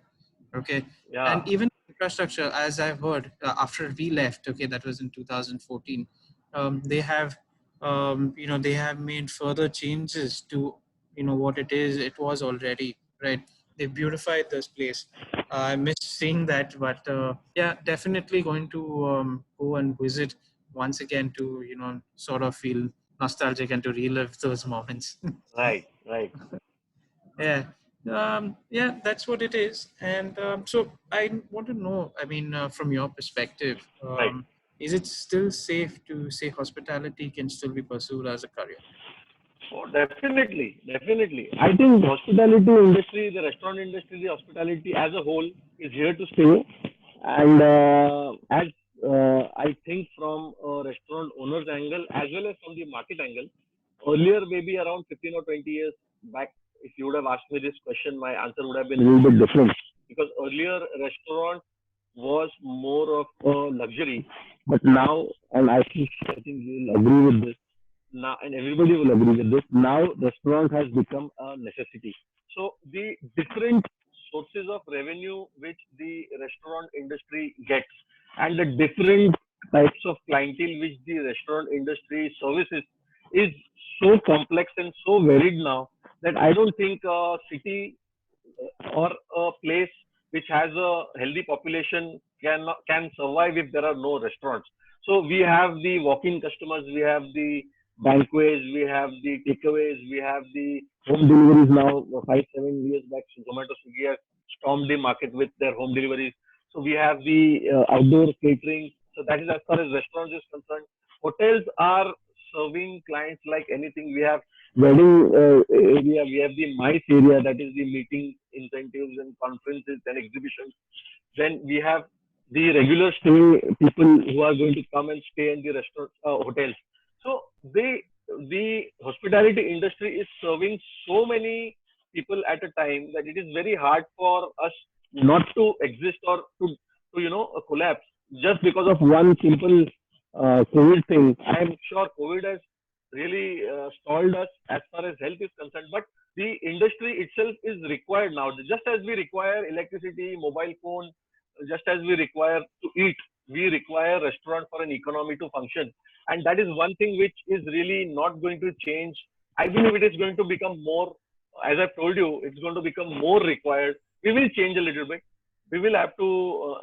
okay? Yeah. And even infrastructure, as I've heard, after we left, okay, that was in 2014. They have they have made further changes to what it was already, right? They beautified this place. I miss seeing that, but yeah, definitely going to go and visit once again to sort of feel nostalgic and to relive those moments. Right. Right. Yeah. Yeah, that's what it is. And so I want to know, I mean, from your perspective, Right. is it still safe to say hospitality can still be pursued as a career? Oh, definitely, definitely. I think hospitality industry, the restaurant industry, the hospitality as a whole is here to stay. And as I think from a restaurant owner's angle as well as from the market angle, earlier maybe around 15 or 20 years back, if you would have asked me this question, my answer would have been a little bit different. Because earlier restaurant was more of a luxury, but now, and I think you will agree with this now, and everybody will agree with this. Now, restaurant has become a necessity. So the different sources of revenue which the restaurant industry gets, and the different types of clientele which the restaurant industry services, is so complex and so varied now that I don't think a city or a place which has a healthy population can survive if there are no restaurants. So we have the walk-in customers, we have the banquets, we have the takeaways, we have the home deliveries now. 5-7 years back, Zomato Swiggy has stormed the market with their home deliveries. So we have the outdoor catering. So that is as far as restaurants is concerned. Hotels are serving clients like anything. We have wedding area, we have the MICE area, that is the meeting incentives and conferences and exhibitions. Then we have the regular stay people who are going to come and stay in the restaurant hotels. So the hospitality industry is serving so many people at a time that it is very hard for us not to exist or to collapse just because of one simple COVID thing. I am sure COVID has really stalled us as far as health is concerned, but the industry itself is required now. Just as we require electricity, mobile phone, just as we require to eat, we require restaurant for an economy to function. And that is one thing which is really not going to change. I believe it is going to become more, as I've told you, it's going to become more required. We will change a little bit. We will have to,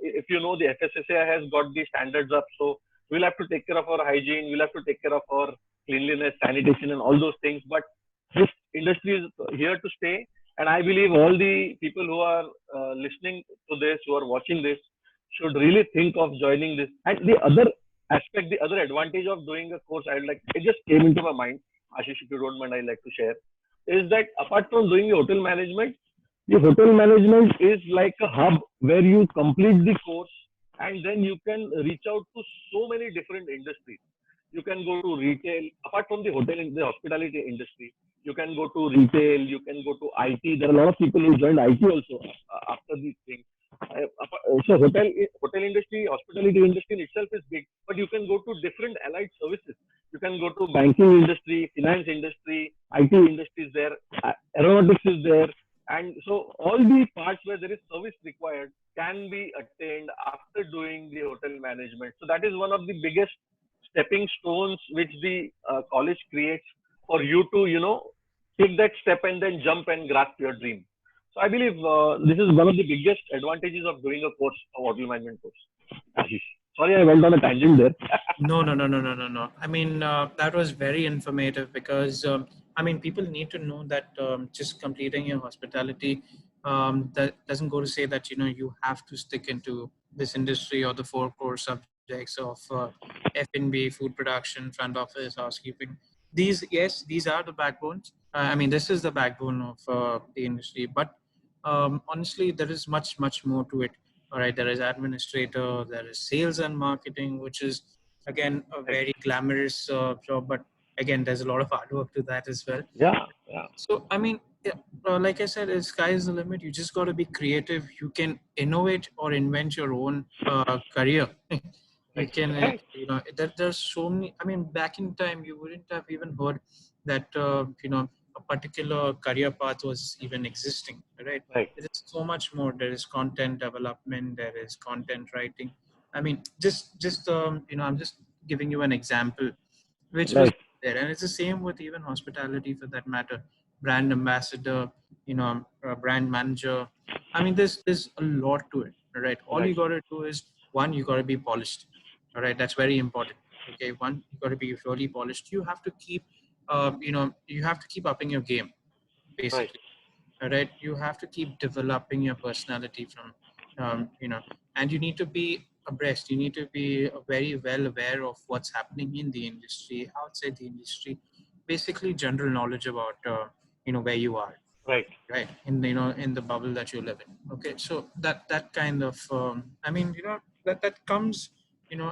if you know, the FSSAI has got the standards up. So we'll have to take care of our hygiene. We'll have to take care of our cleanliness, sanitation, and all those things. But this industry is here to stay. And I believe all the people who are listening to this, who are watching this, should really think of joining this. And the other aspect, the other advantage of doing a course, it just came into my mind, Aashish, if you don't mind, I'd like to share, is that apart from doing the hotel management is like a hub where you complete the course and then you can reach out to so many different industries. You can go to retail. Apart from the hotel and the hospitality industry, you can go to retail. You can go to IT. There are a lot of people who joined IT also after these things. So hotel industry, hospitality industry in itself is big, but you can go to different allied services. You can go to banking industry, finance industry, IT industry is there, aeronautics is there, and so all the parts where there is service required can be attained after doing the hotel management. So that is one of the biggest stepping stones which the college creates for you to, take that step and then jump and grasp your dream. So I believe this is one of the biggest advantages of doing a course, a hotel management course. Ashish. Sorry, I went on a tangent there. No. I mean, that was very informative because, I mean, people need to know that just completing your hospitality, that doesn't go to say that, you have to stick into this industry or the four core subjects of F&B, food production, front office, housekeeping. These are the backbones. I mean, this is the backbone of the industry, but honestly, there is much more to it. All right, there is administrator, there is sales and marketing, which is again a very glamorous job, but again, there's a lot of hard work to that as well. Yeah. So, I mean, yeah, like I said, sky is the limit. You just got to be creative. You can innovate or invent your own career. You can, there's so many. I mean, back in time, you wouldn't have even heard that, a particular career path was even existing, right? Right. There is so much more. There is content development. There is content writing. I mean, I'm just giving you an example, which was Right. there, and it's the same with even hospitality for that matter. Brand ambassador, brand manager. I mean, there's a lot to it, right? All you got to do is one, you got to be polished, all right? That's very important. Okay, one, you got to be really polished. You have to keep, you have to keep upping your game, basically. All right, you have to keep developing your personality from, and you need to be abreast. You need to be very well aware of what's happening in the industry, outside the industry, basically general knowledge about, where you are, Right. in the, in the bubble that you live in. Okay, so that kind of, I mean, that comes,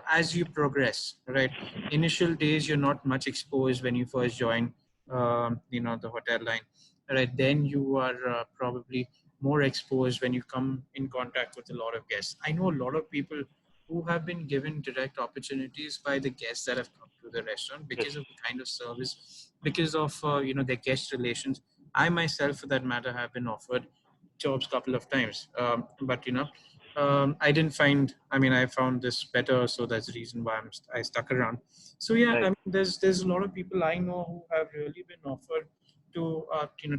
as you progress, right? Initial days, you're not much exposed when you first join, the hotel line, right? Then you are probably more exposed when you come in contact with a lot of guests. I know a lot of people who have been given direct opportunities by the guests that have come to the restaurant because of the kind of service, because of their guest relations. I myself, for that matter, have been offered jobs a couple of times, but I didn't find. I mean, I found this better, so that's the reason why I stuck around. So yeah, I mean, there's a lot of people I know who have really been offered to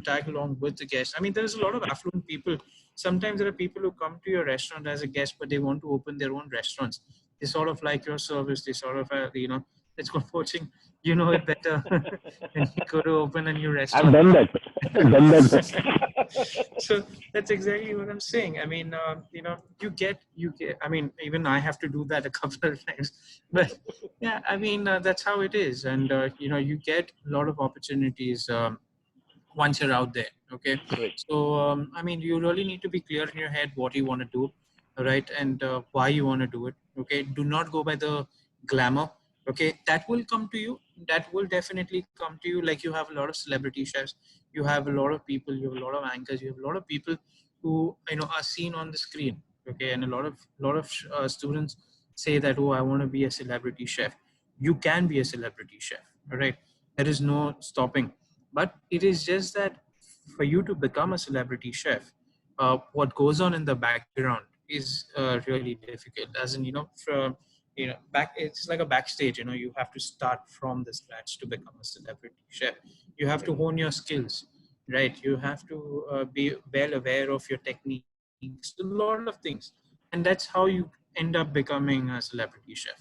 tag along with the guests. I mean, there's a lot of affluent people. Sometimes there are people who come to your restaurant as a guest, but they want to open their own restaurants. They sort of like your service. They sort of let's go poaching. You know it better when you go to open a new restaurant. I've done that. I've done that. So that's exactly what I'm saying. I mean, you get. I mean, even I have to do that a couple of times. But yeah, I mean, that's how it is. And you get a lot of opportunities once you're out there. Okay. So I mean, you really need to be clear in your head what you want to do, right? And why you want to do it. Okay. Do not go by the glamour. Okay, that will come to you. That will definitely come to you. Like, you have a lot of celebrity chefs, you have a lot of people, you have a lot of anchors, you have a lot of people who are seen on the screen. Okay, and a lot of students say that, oh, I want to be a celebrity chef. You can be a celebrity chef. All right, there is no stopping. But it is just that for you to become a celebrity chef, what goes on in the background is really difficult. As in, from back, it's like a backstage. You have to start from the scratch to become a celebrity chef. You have to hone your skills, right? You have to be well aware of your techniques, a lot of things, and that's how you end up becoming a celebrity chef.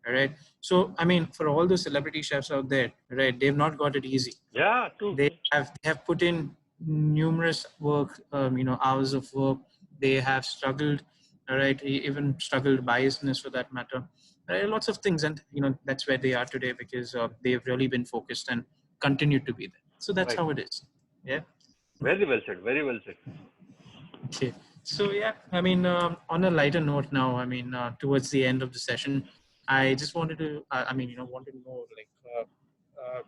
All right. So I mean, for all the celebrity chefs out there, right, they've not got it easy. Yeah, true. They have put in numerous work, hours of work. They have struggled, all right, even struggled biasness for that matter. Lots of things, and that's where they are today because they've really been focused and continue to be there. So that's how it is. Yeah. Very well said. Very well said. Okay. So yeah, I mean, on a lighter note now, I mean, towards the end of the session, I just wanted to, wanted to know, like,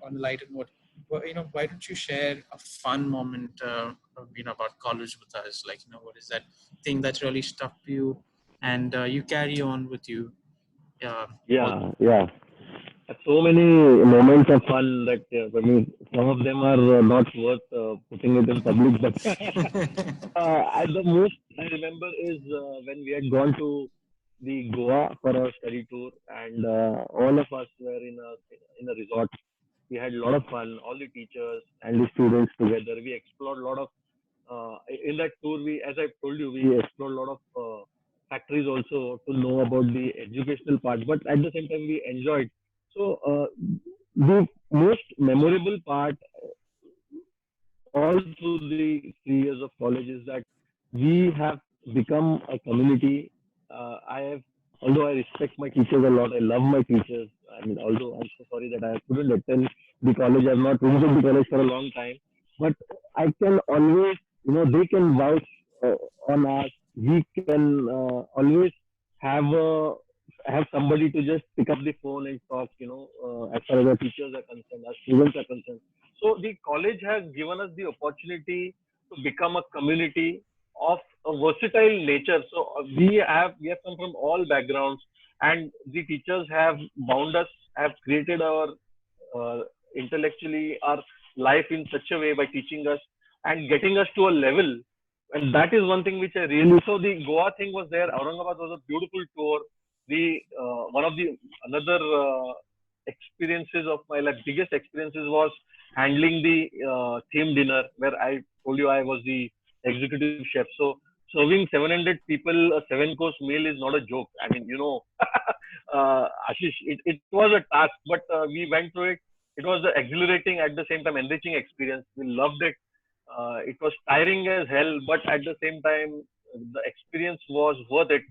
on a lighter note, well, why don't you share a fun moment, about college with us? Like, what is that thing that really stuck to you and you carry on with you? All Yeah, yeah. So many moments of fun that I mean, some of them are not worth putting it in public. But the most I remember is when we had gone to the Goa for our study tour, and all of us were in a resort. We had a lot of fun. All the teachers and the students together. We explored a lot of in that tour. We, as I told you, we explored a lot of factories also to know about the educational part. But at the same time, we enjoyed. So the most memorable part all through the 3 years of college is that we have become a community. I have, although I respect my teachers a lot, I love my teachers. I mean, although I'm so sorry that I couldn't attend the college, I've not visited the college for a long time, but I can always, they can vouch on us. We can always have have somebody to just pick up the phone and talk. As far as our teachers are concerned, our students are concerned. So the college has given us the opportunity to become a community of a versatile nature. So we have come from all backgrounds, and the teachers have bound us, have created our uh, intellectually our life in such a way by teaching us and getting us to a level. And that is one thing which I really, so the Goa thing was there. Aurangabad was a beautiful tour. The one of the another experiences of my life, biggest experiences was handling the theme dinner where I told you I was the executive chef. So serving 700 people a 7 course meal is not a joke. I mean, Ashish, it was a task, but we went through it. It was exhilarating at the same time enriching experience. We loved it. It was tiring as hell, but at the same time, the experience was worth it,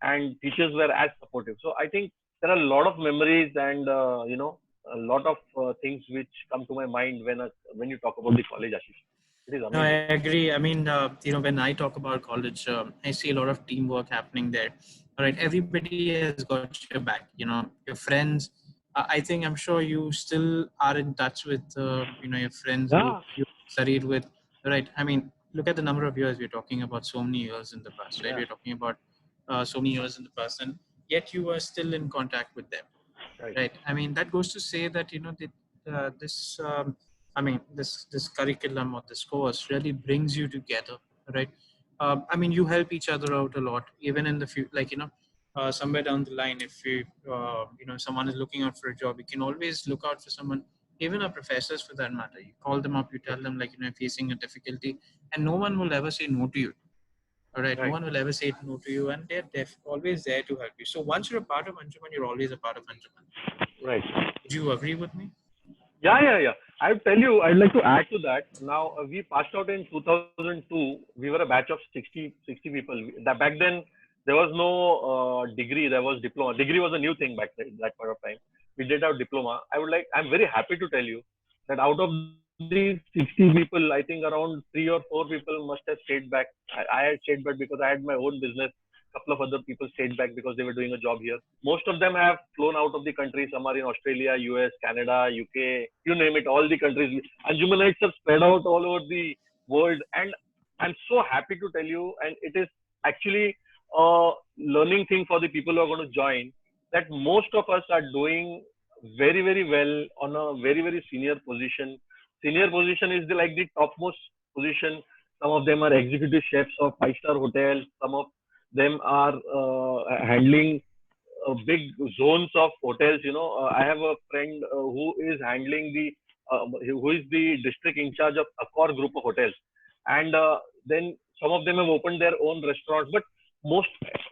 and teachers were as supportive. So I think there are a lot of memories and a lot of things which come to my mind when you talk about the college, Ashish. It is No, I amazing. agree. I mean, when I talk about college, I see a lot of teamwork happening there. All right, everybody has got your back. Your friends. I think I'm sure you still are in touch with, your friends who Yeah, you studied with. Right. I mean, look at the number of years we're talking about. So many years in the past, right? yeah, We're talking about so many years in the past, and yet you are still in contact with them. right. Right. I mean, that goes to say that this this curriculum or this course really brings you together, right? I mean, you help each other out a lot, even in the future. Like somewhere down the line, if someone is looking out for a job, you can always look out for someone. Even our professors, for that matter, you call them up, you tell them like facing a difficulty, and no one will ever say no to you. All right, no Right, one will ever say no to you, and they're always there to help you. So once you're a part of Anjuman, you're always a part of Anjuman. right. Would you agree with me? Yeah, yeah, yeah. I'll tell you, I'd like to add to that. Now, we passed out in 2002. We were a batch of 60 people. Back then, there was no degree, there was diploma. Degree was a new thing back then, that point of time. We did our diploma. I'm very happy to tell you that out of the 60 people, I think around 3 or 4 people must have stayed back. I had stayed back because I had my own business. Couple of other people stayed back because they were doing a job here. Most of them have flown out of the country. Some are in Australia, US, Canada, UK, you name it, all the countries. Anjumanites have spread out all over the world. And I'm so happy to tell you, and it is actually a learning thing for the people who are going to join, that most of us are doing very, very well on a very, very senior position. Senior position is like the topmost position. Some of them are executive chefs of five-star hotels. Some of them are handling big zones of hotels. I have a friend who is handling who is the district in charge of Accor group of hotels, and then some of them have opened their own restaurants. But most,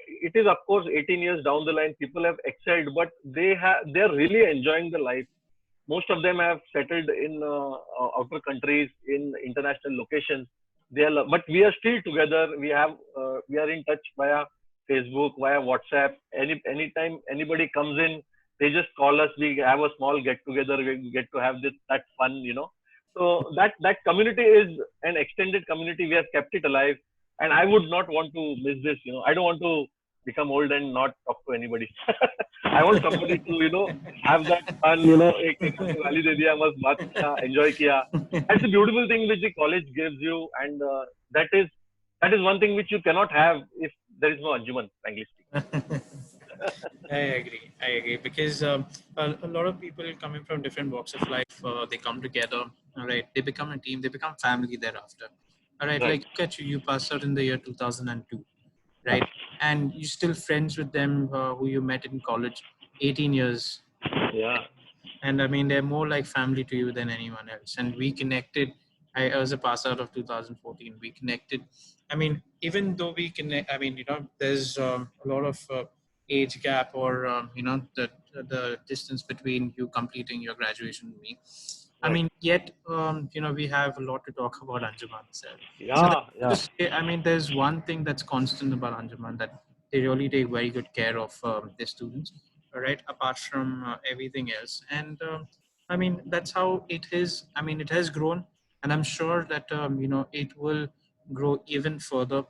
it is of course 18 years down the line, people have excelled, but they're really enjoying the life. Most of them have settled in outer countries, in international locations. But we are still together. We are in touch via Facebook, via WhatsApp. Anytime anybody comes in, they just call us. We have a small get together. We get to have that fun. So that community is an extended community. We have kept it alive, and I would not want to miss this. I don't want to become old and not talk to anybody. I want somebody to, have that fun, ek गाली दे दिया, मस्त बात किया, enjoy किया. That's the beautiful thing which the college gives you, and that is one thing which you cannot have if there is no Anjuman, frankly speaking. I agree because a lot of people coming from different walks of life, they come together, all right, they become a team, they become family thereafter. All right, Right. like look at you, you passed out in the year 2002, right? And you're still friends with them who you met in college 18 years. Yeah. And I mean, they're more like family to you than anyone else. And we connected. I was a pass out of 2014. We connected. I mean, even though we connect, I mean, there's a lot of age gap or, the distance between you completing your graduation and me. I mean, yet, we have a lot to talk about Anjuman itself. Yeah. I mean, there's one thing that's constant about Anjuman, that they really take very good care of their students, right? Apart from everything else. And I mean, that's how it is. I mean, it has grown, and I'm sure that, it will grow even further,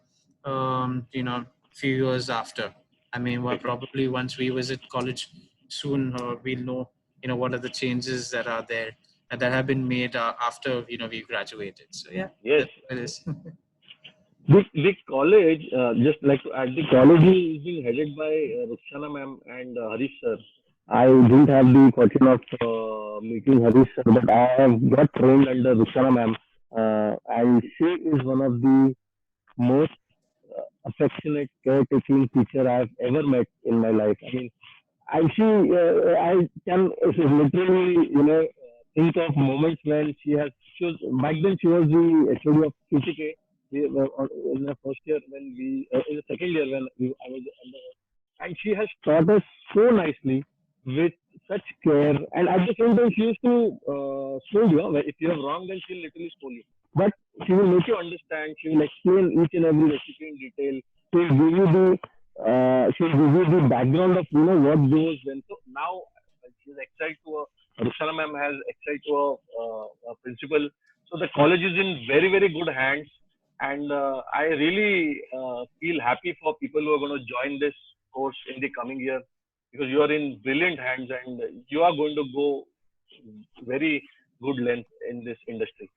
few years after. I mean, well, probably once we visit college soon, we'll know, what are the changes that are there and that have been made after, we graduated. So yeah, Yes. it is. The college, just like to add, the college is being headed by Rukhsana ma'am and Harish sir. I didn't have the fortune of meeting Harish sir, but I have got trained under Rukhsana ma'am, and she is one of the most affectionate, caretaking teacher I've ever met in my life. I mean, I can literally, think of moments when she was, back then she was the HOD of QCK. We were in the first year when in the second year when I was under her. And she has taught us so nicely with such care. And at the same time, she used to scold you. If you are wrong, then she'll literally scold you. But she will make you understand. She will explain each and every recipe in detail. She'll give you the background of what goes when. So now she's excelled to Rushana ma'am has excelled to a principal. So the college is in very, very good hands, and I really feel happy for people who are going to join this course in the coming year, because you are in brilliant hands and you are going to go very good length in this industry.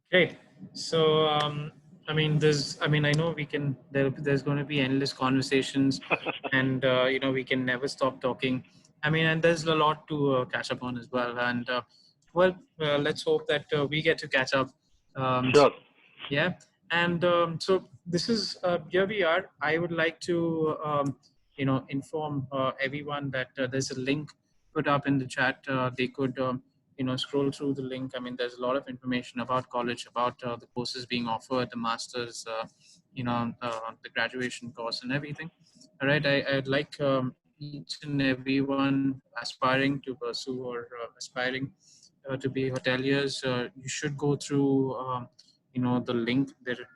Great. So, I mean, I know there's going to be endless conversations and, we can never stop talking. I mean, and there's a lot to catch up on as well. And, let's hope that we get to catch up. Sure. Yeah. And so this is, here we are. I would like to, inform everyone that there's a link put up in the chat. They could, scroll through the link. I mean, there's a lot of information about college, about the courses being offered, the masters, the graduation course and everything. All right. I'd like each and everyone aspiring to pursue or aspiring to be hoteliers. You should go through, the link there.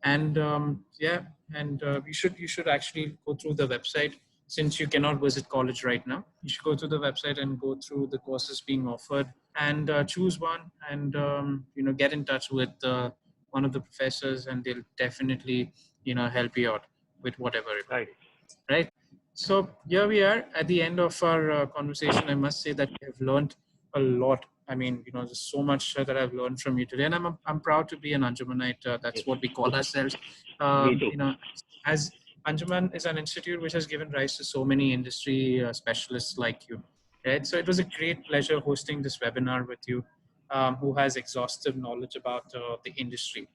And you should actually go through the website. Since you cannot visit college right now, you should go to the website and go through the courses being offered and choose one, and get in touch with one of the professors, and they'll definitely help you out with whatever it Right. Right. So here we are at the end of our conversation. I must say that we have learned a lot. I mean, there's so much that I've learned from you today, and I'm proud to be an Anjumanite. That's what we call ourselves. Me too. As Anjuman is an institute which has given rise to so many industry specialists like you. Right. So it was a great pleasure hosting this webinar with you, who has exhaustive knowledge about the industry.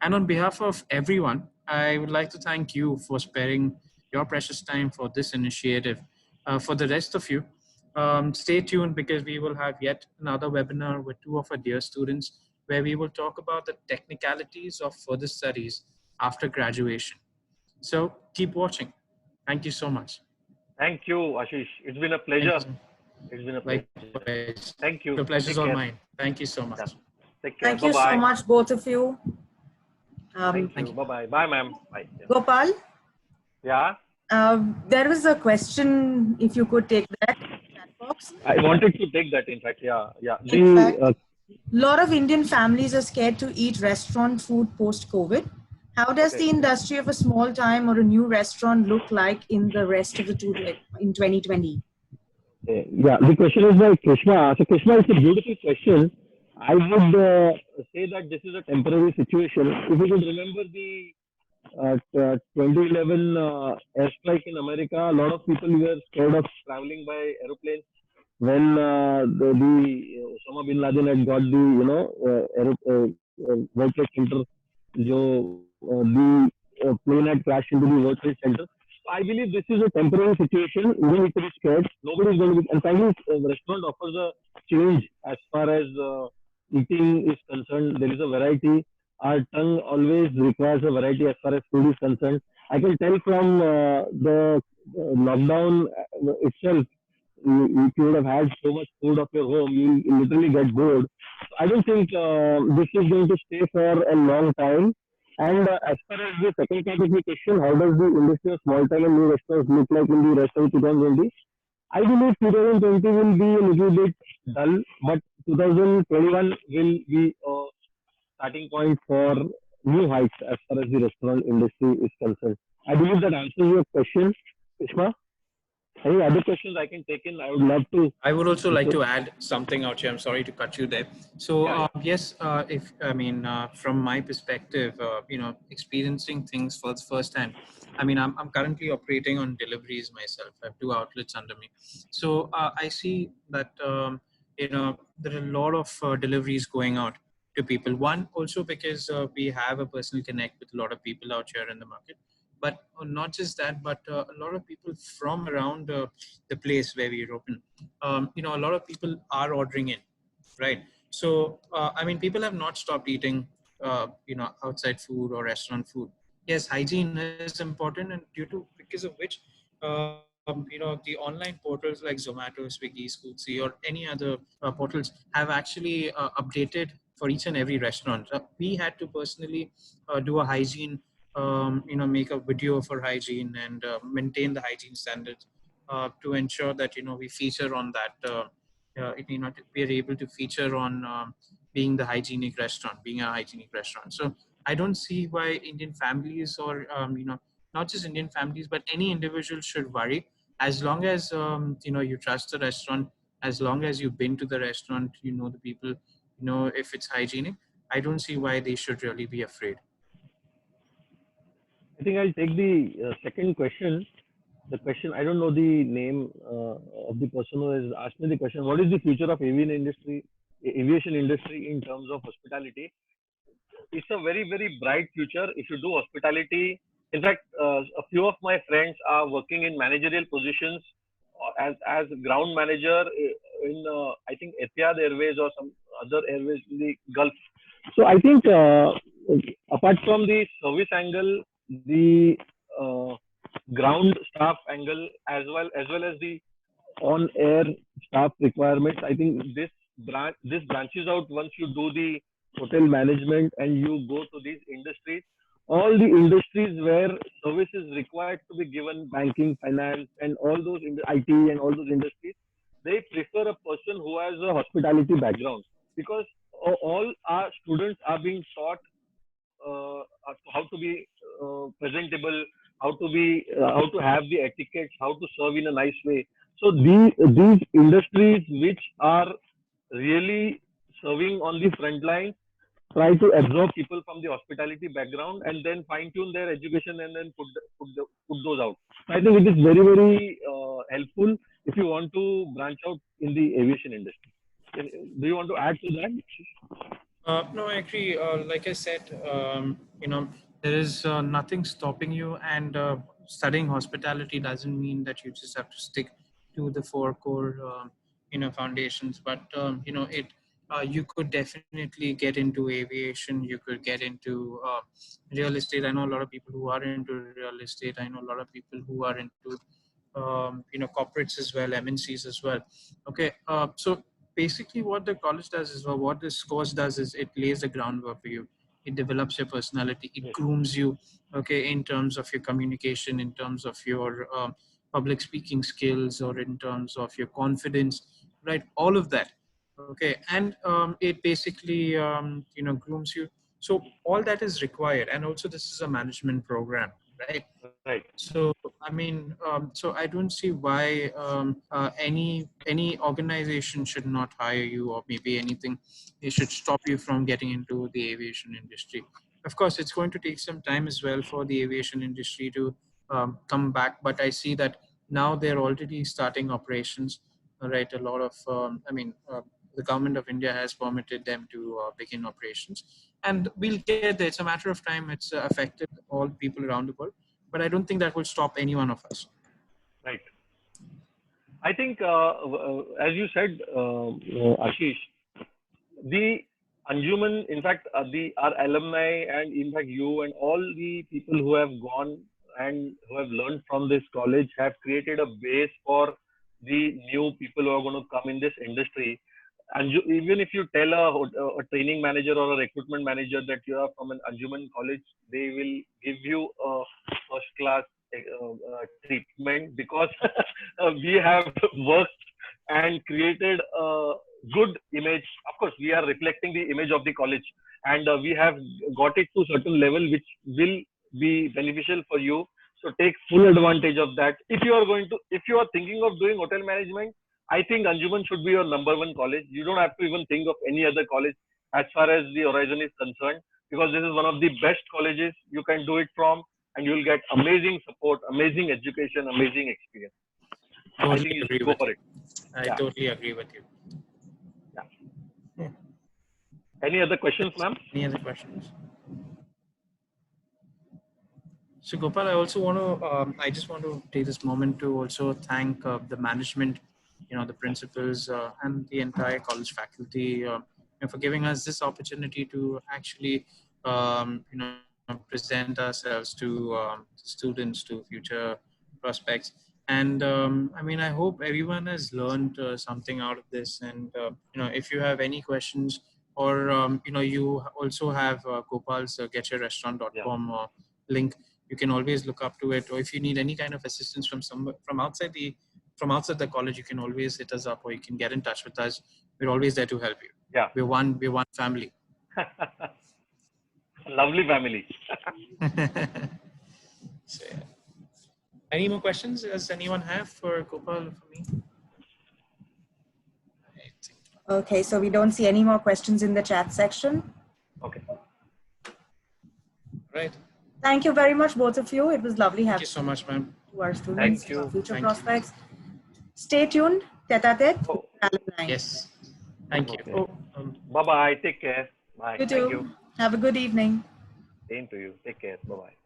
And on behalf of everyone, I would like to thank you for sparing your precious time for this initiative. For the rest of you, stay tuned, because we will have yet another webinar with two of our dear students, where we will talk about the technicalities of further studies after graduation. So keep watching. Thank you so much. Thank you, Aashish. It's been a pleasure. It's been a pleasure. Likewise. Thank you. The pleasure's all mine. Thank you so much. Yeah. Take care. Thank you Bye-bye. so much, both of you. Thank you. Bye-bye. Bye, ma'am. Bye. Yeah. Gopal, Yeah. there was a question, if you could take that chat box. I wanted to take that, in fact. Yeah. In fact, a lot of Indian families are scared to eat restaurant food post-COVID. How does the industry of a small time or a new restaurant look like in the rest of the tour in 2020? Yeah, the question is by Krishna. So, Krishna, it's a beautiful question. I would say that this is a temporary situation. If you could remember the 2011 airstrike in America, a lot of people were scared of traveling by aeroplanes when the Osama bin Laden had got the World Trade Center, the plane had crashed into the World Trade Center. So I believe this is a temporary situation. Even if it is scared, nobody is going to be. And finally, the restaurant offers a change as far as eating is concerned. There is a variety. Our tongue always requires a variety as far as food is concerned. I can tell from the lockdown itself, if you would have had so much food of your home, you literally get bored. So I don't think this is going to stay for a long time. And as far as the second part of the question, how does the industry of small time and new restaurants look like in the rest of 2020? I believe 2020 will be a little bit dull, but 2021 will be a starting point for new heights as far as the restaurant industry is concerned. I believe that answers your question, Ishma. Any other questions I can take in? I would love to. I would also like to add something out here. I'm sorry to cut you there. So yes, if I mean from my perspective, experiencing things for the first time. I mean, I'm currently operating on deliveries myself. I have 2 outlets under me. So I see that there are a lot of deliveries going out to people. One also because we have a personal connect with a lot of people out here in the market. But not just that, but a lot of people from around the place where we're open. A lot of people are ordering in, right? So, I mean, people have not stopped eating, outside food or restaurant food. Yes, hygiene is important, and because of which, the online portals like Zomato, Swiggy, Scootsie, or any other portals have actually updated for each and every restaurant. We had to personally do a hygiene, make a video for hygiene and maintain the hygiene standards to ensure that we feature on that. We are able to feature on being the hygienic restaurant, being a hygienic restaurant. So I don't see why Indian families or not just Indian families, but any individual should worry as long as you trust the restaurant, as long as you've been to the restaurant, you know the people, if it's hygienic. I don't see why they should really be afraid. I think I'll take the second question. The question, I don't know the name of the person who has asked me the question. What is the future of aviation industry in terms of hospitality? It's a very, very bright future if you do hospitality. In fact, a few of my friends are working in managerial positions as ground manager in I think Etihad Airways or some other airways in the Gulf. So I think apart from the service angle, the ground staff angle, as well as the on-air staff requirements, I think this branches out once you do the hotel management and you go to these industries. All the industries where service is required to be given, banking, finance, and all those IT and all those industries, they prefer a person who has a hospitality background, because all our students are being taught how to be presentable, how to have the etiquette, how to serve in a nice way. So these industries which are really serving on the front line try to absorb people from the hospitality background and then fine tune their education and then put those out. So I think it is very, very helpful if you want to branch out in the aviation industry. Do you want to add to that? No, I agree. Like I said, there is nothing stopping you, and studying hospitality doesn't mean that you just have to stick to the 4 core, foundations. But you could definitely get into aviation. You could get into real estate. I know a lot of people who are into real estate. I know a lot of people who are into corporates as well, MNCs as well. Okay, so basically what the college does is, or what this course does is, it lays the groundwork for you. It develops your personality. It grooms you, okay, in terms of your communication, in terms of your public speaking skills, or in terms of your confidence, right? All of that, okay. And it basically, grooms you So all that is required. And also this is a management program, right? Right. So, I mean, so I don't see why any organization should not hire you, or maybe anything, it should stop you from getting into the aviation industry. Of course, it's going to take some time as well for the aviation industry to come back, but I see that now they're already starting operations, right? A lot of, the government of India has permitted them to begin operations, and we'll get there. It's a matter of time. It's affected all people around the world, but I don't think that will stop any one of us. Right. I think, as you said, Aashish, the Anjuman, in fact, our alumni, and in fact you and all the people who have gone and who have learned from this college have created a base for the new people who are going to come in this industry. And even if you tell a training manager or a recruitment manager that you are from an Anjuman college, they will give you a first class treatment, because we have worked and created a good image. Of course, we are reflecting the image of the college, and we have got it to a certain level which will be beneficial for you. So take full advantage of that. If you are thinking of doing hotel management, I think Anjuman should be your number one college. You don't have to even think of any other college as far as the horizon is concerned, because this is one of the best colleges you can do it from, and you will get amazing support, amazing education, amazing experience. Totally I think you should go for it. I totally agree with you. Yeah. Any other questions, ma'am? Any other questions? So Gopal, I also want to, I just want to take this moment to also thank the management, the principals and the entire college faculty for giving us this opportunity to actually, present ourselves to students, to future prospects. And I hope everyone has learned something out of this. And, if you have any questions, or, you also have Gopal's getyourrestaurant.com link, you can always look up to it. Or if you need any kind of assistance from outside the college, you can always hit us up, or you can get in touch with us. We're always there to help you. Yeah. We're one family. Lovely family. So, yeah. Any more questions? Does anyone have for Gopal or for me? Okay, so we don't see any more questions in the chat section. Okay. Right. Thank you very much, both of you. It was lovely having you so much, ma'am. To our students, Thank you. our future Thank prospects. Stay tuned. Tête-à-tête. Oh. Alumni. Yes. Thank you. Okay. Bye-bye. Take care. Bye. You too. Thank you. Have a good evening. Same to you. Take care. Bye-bye.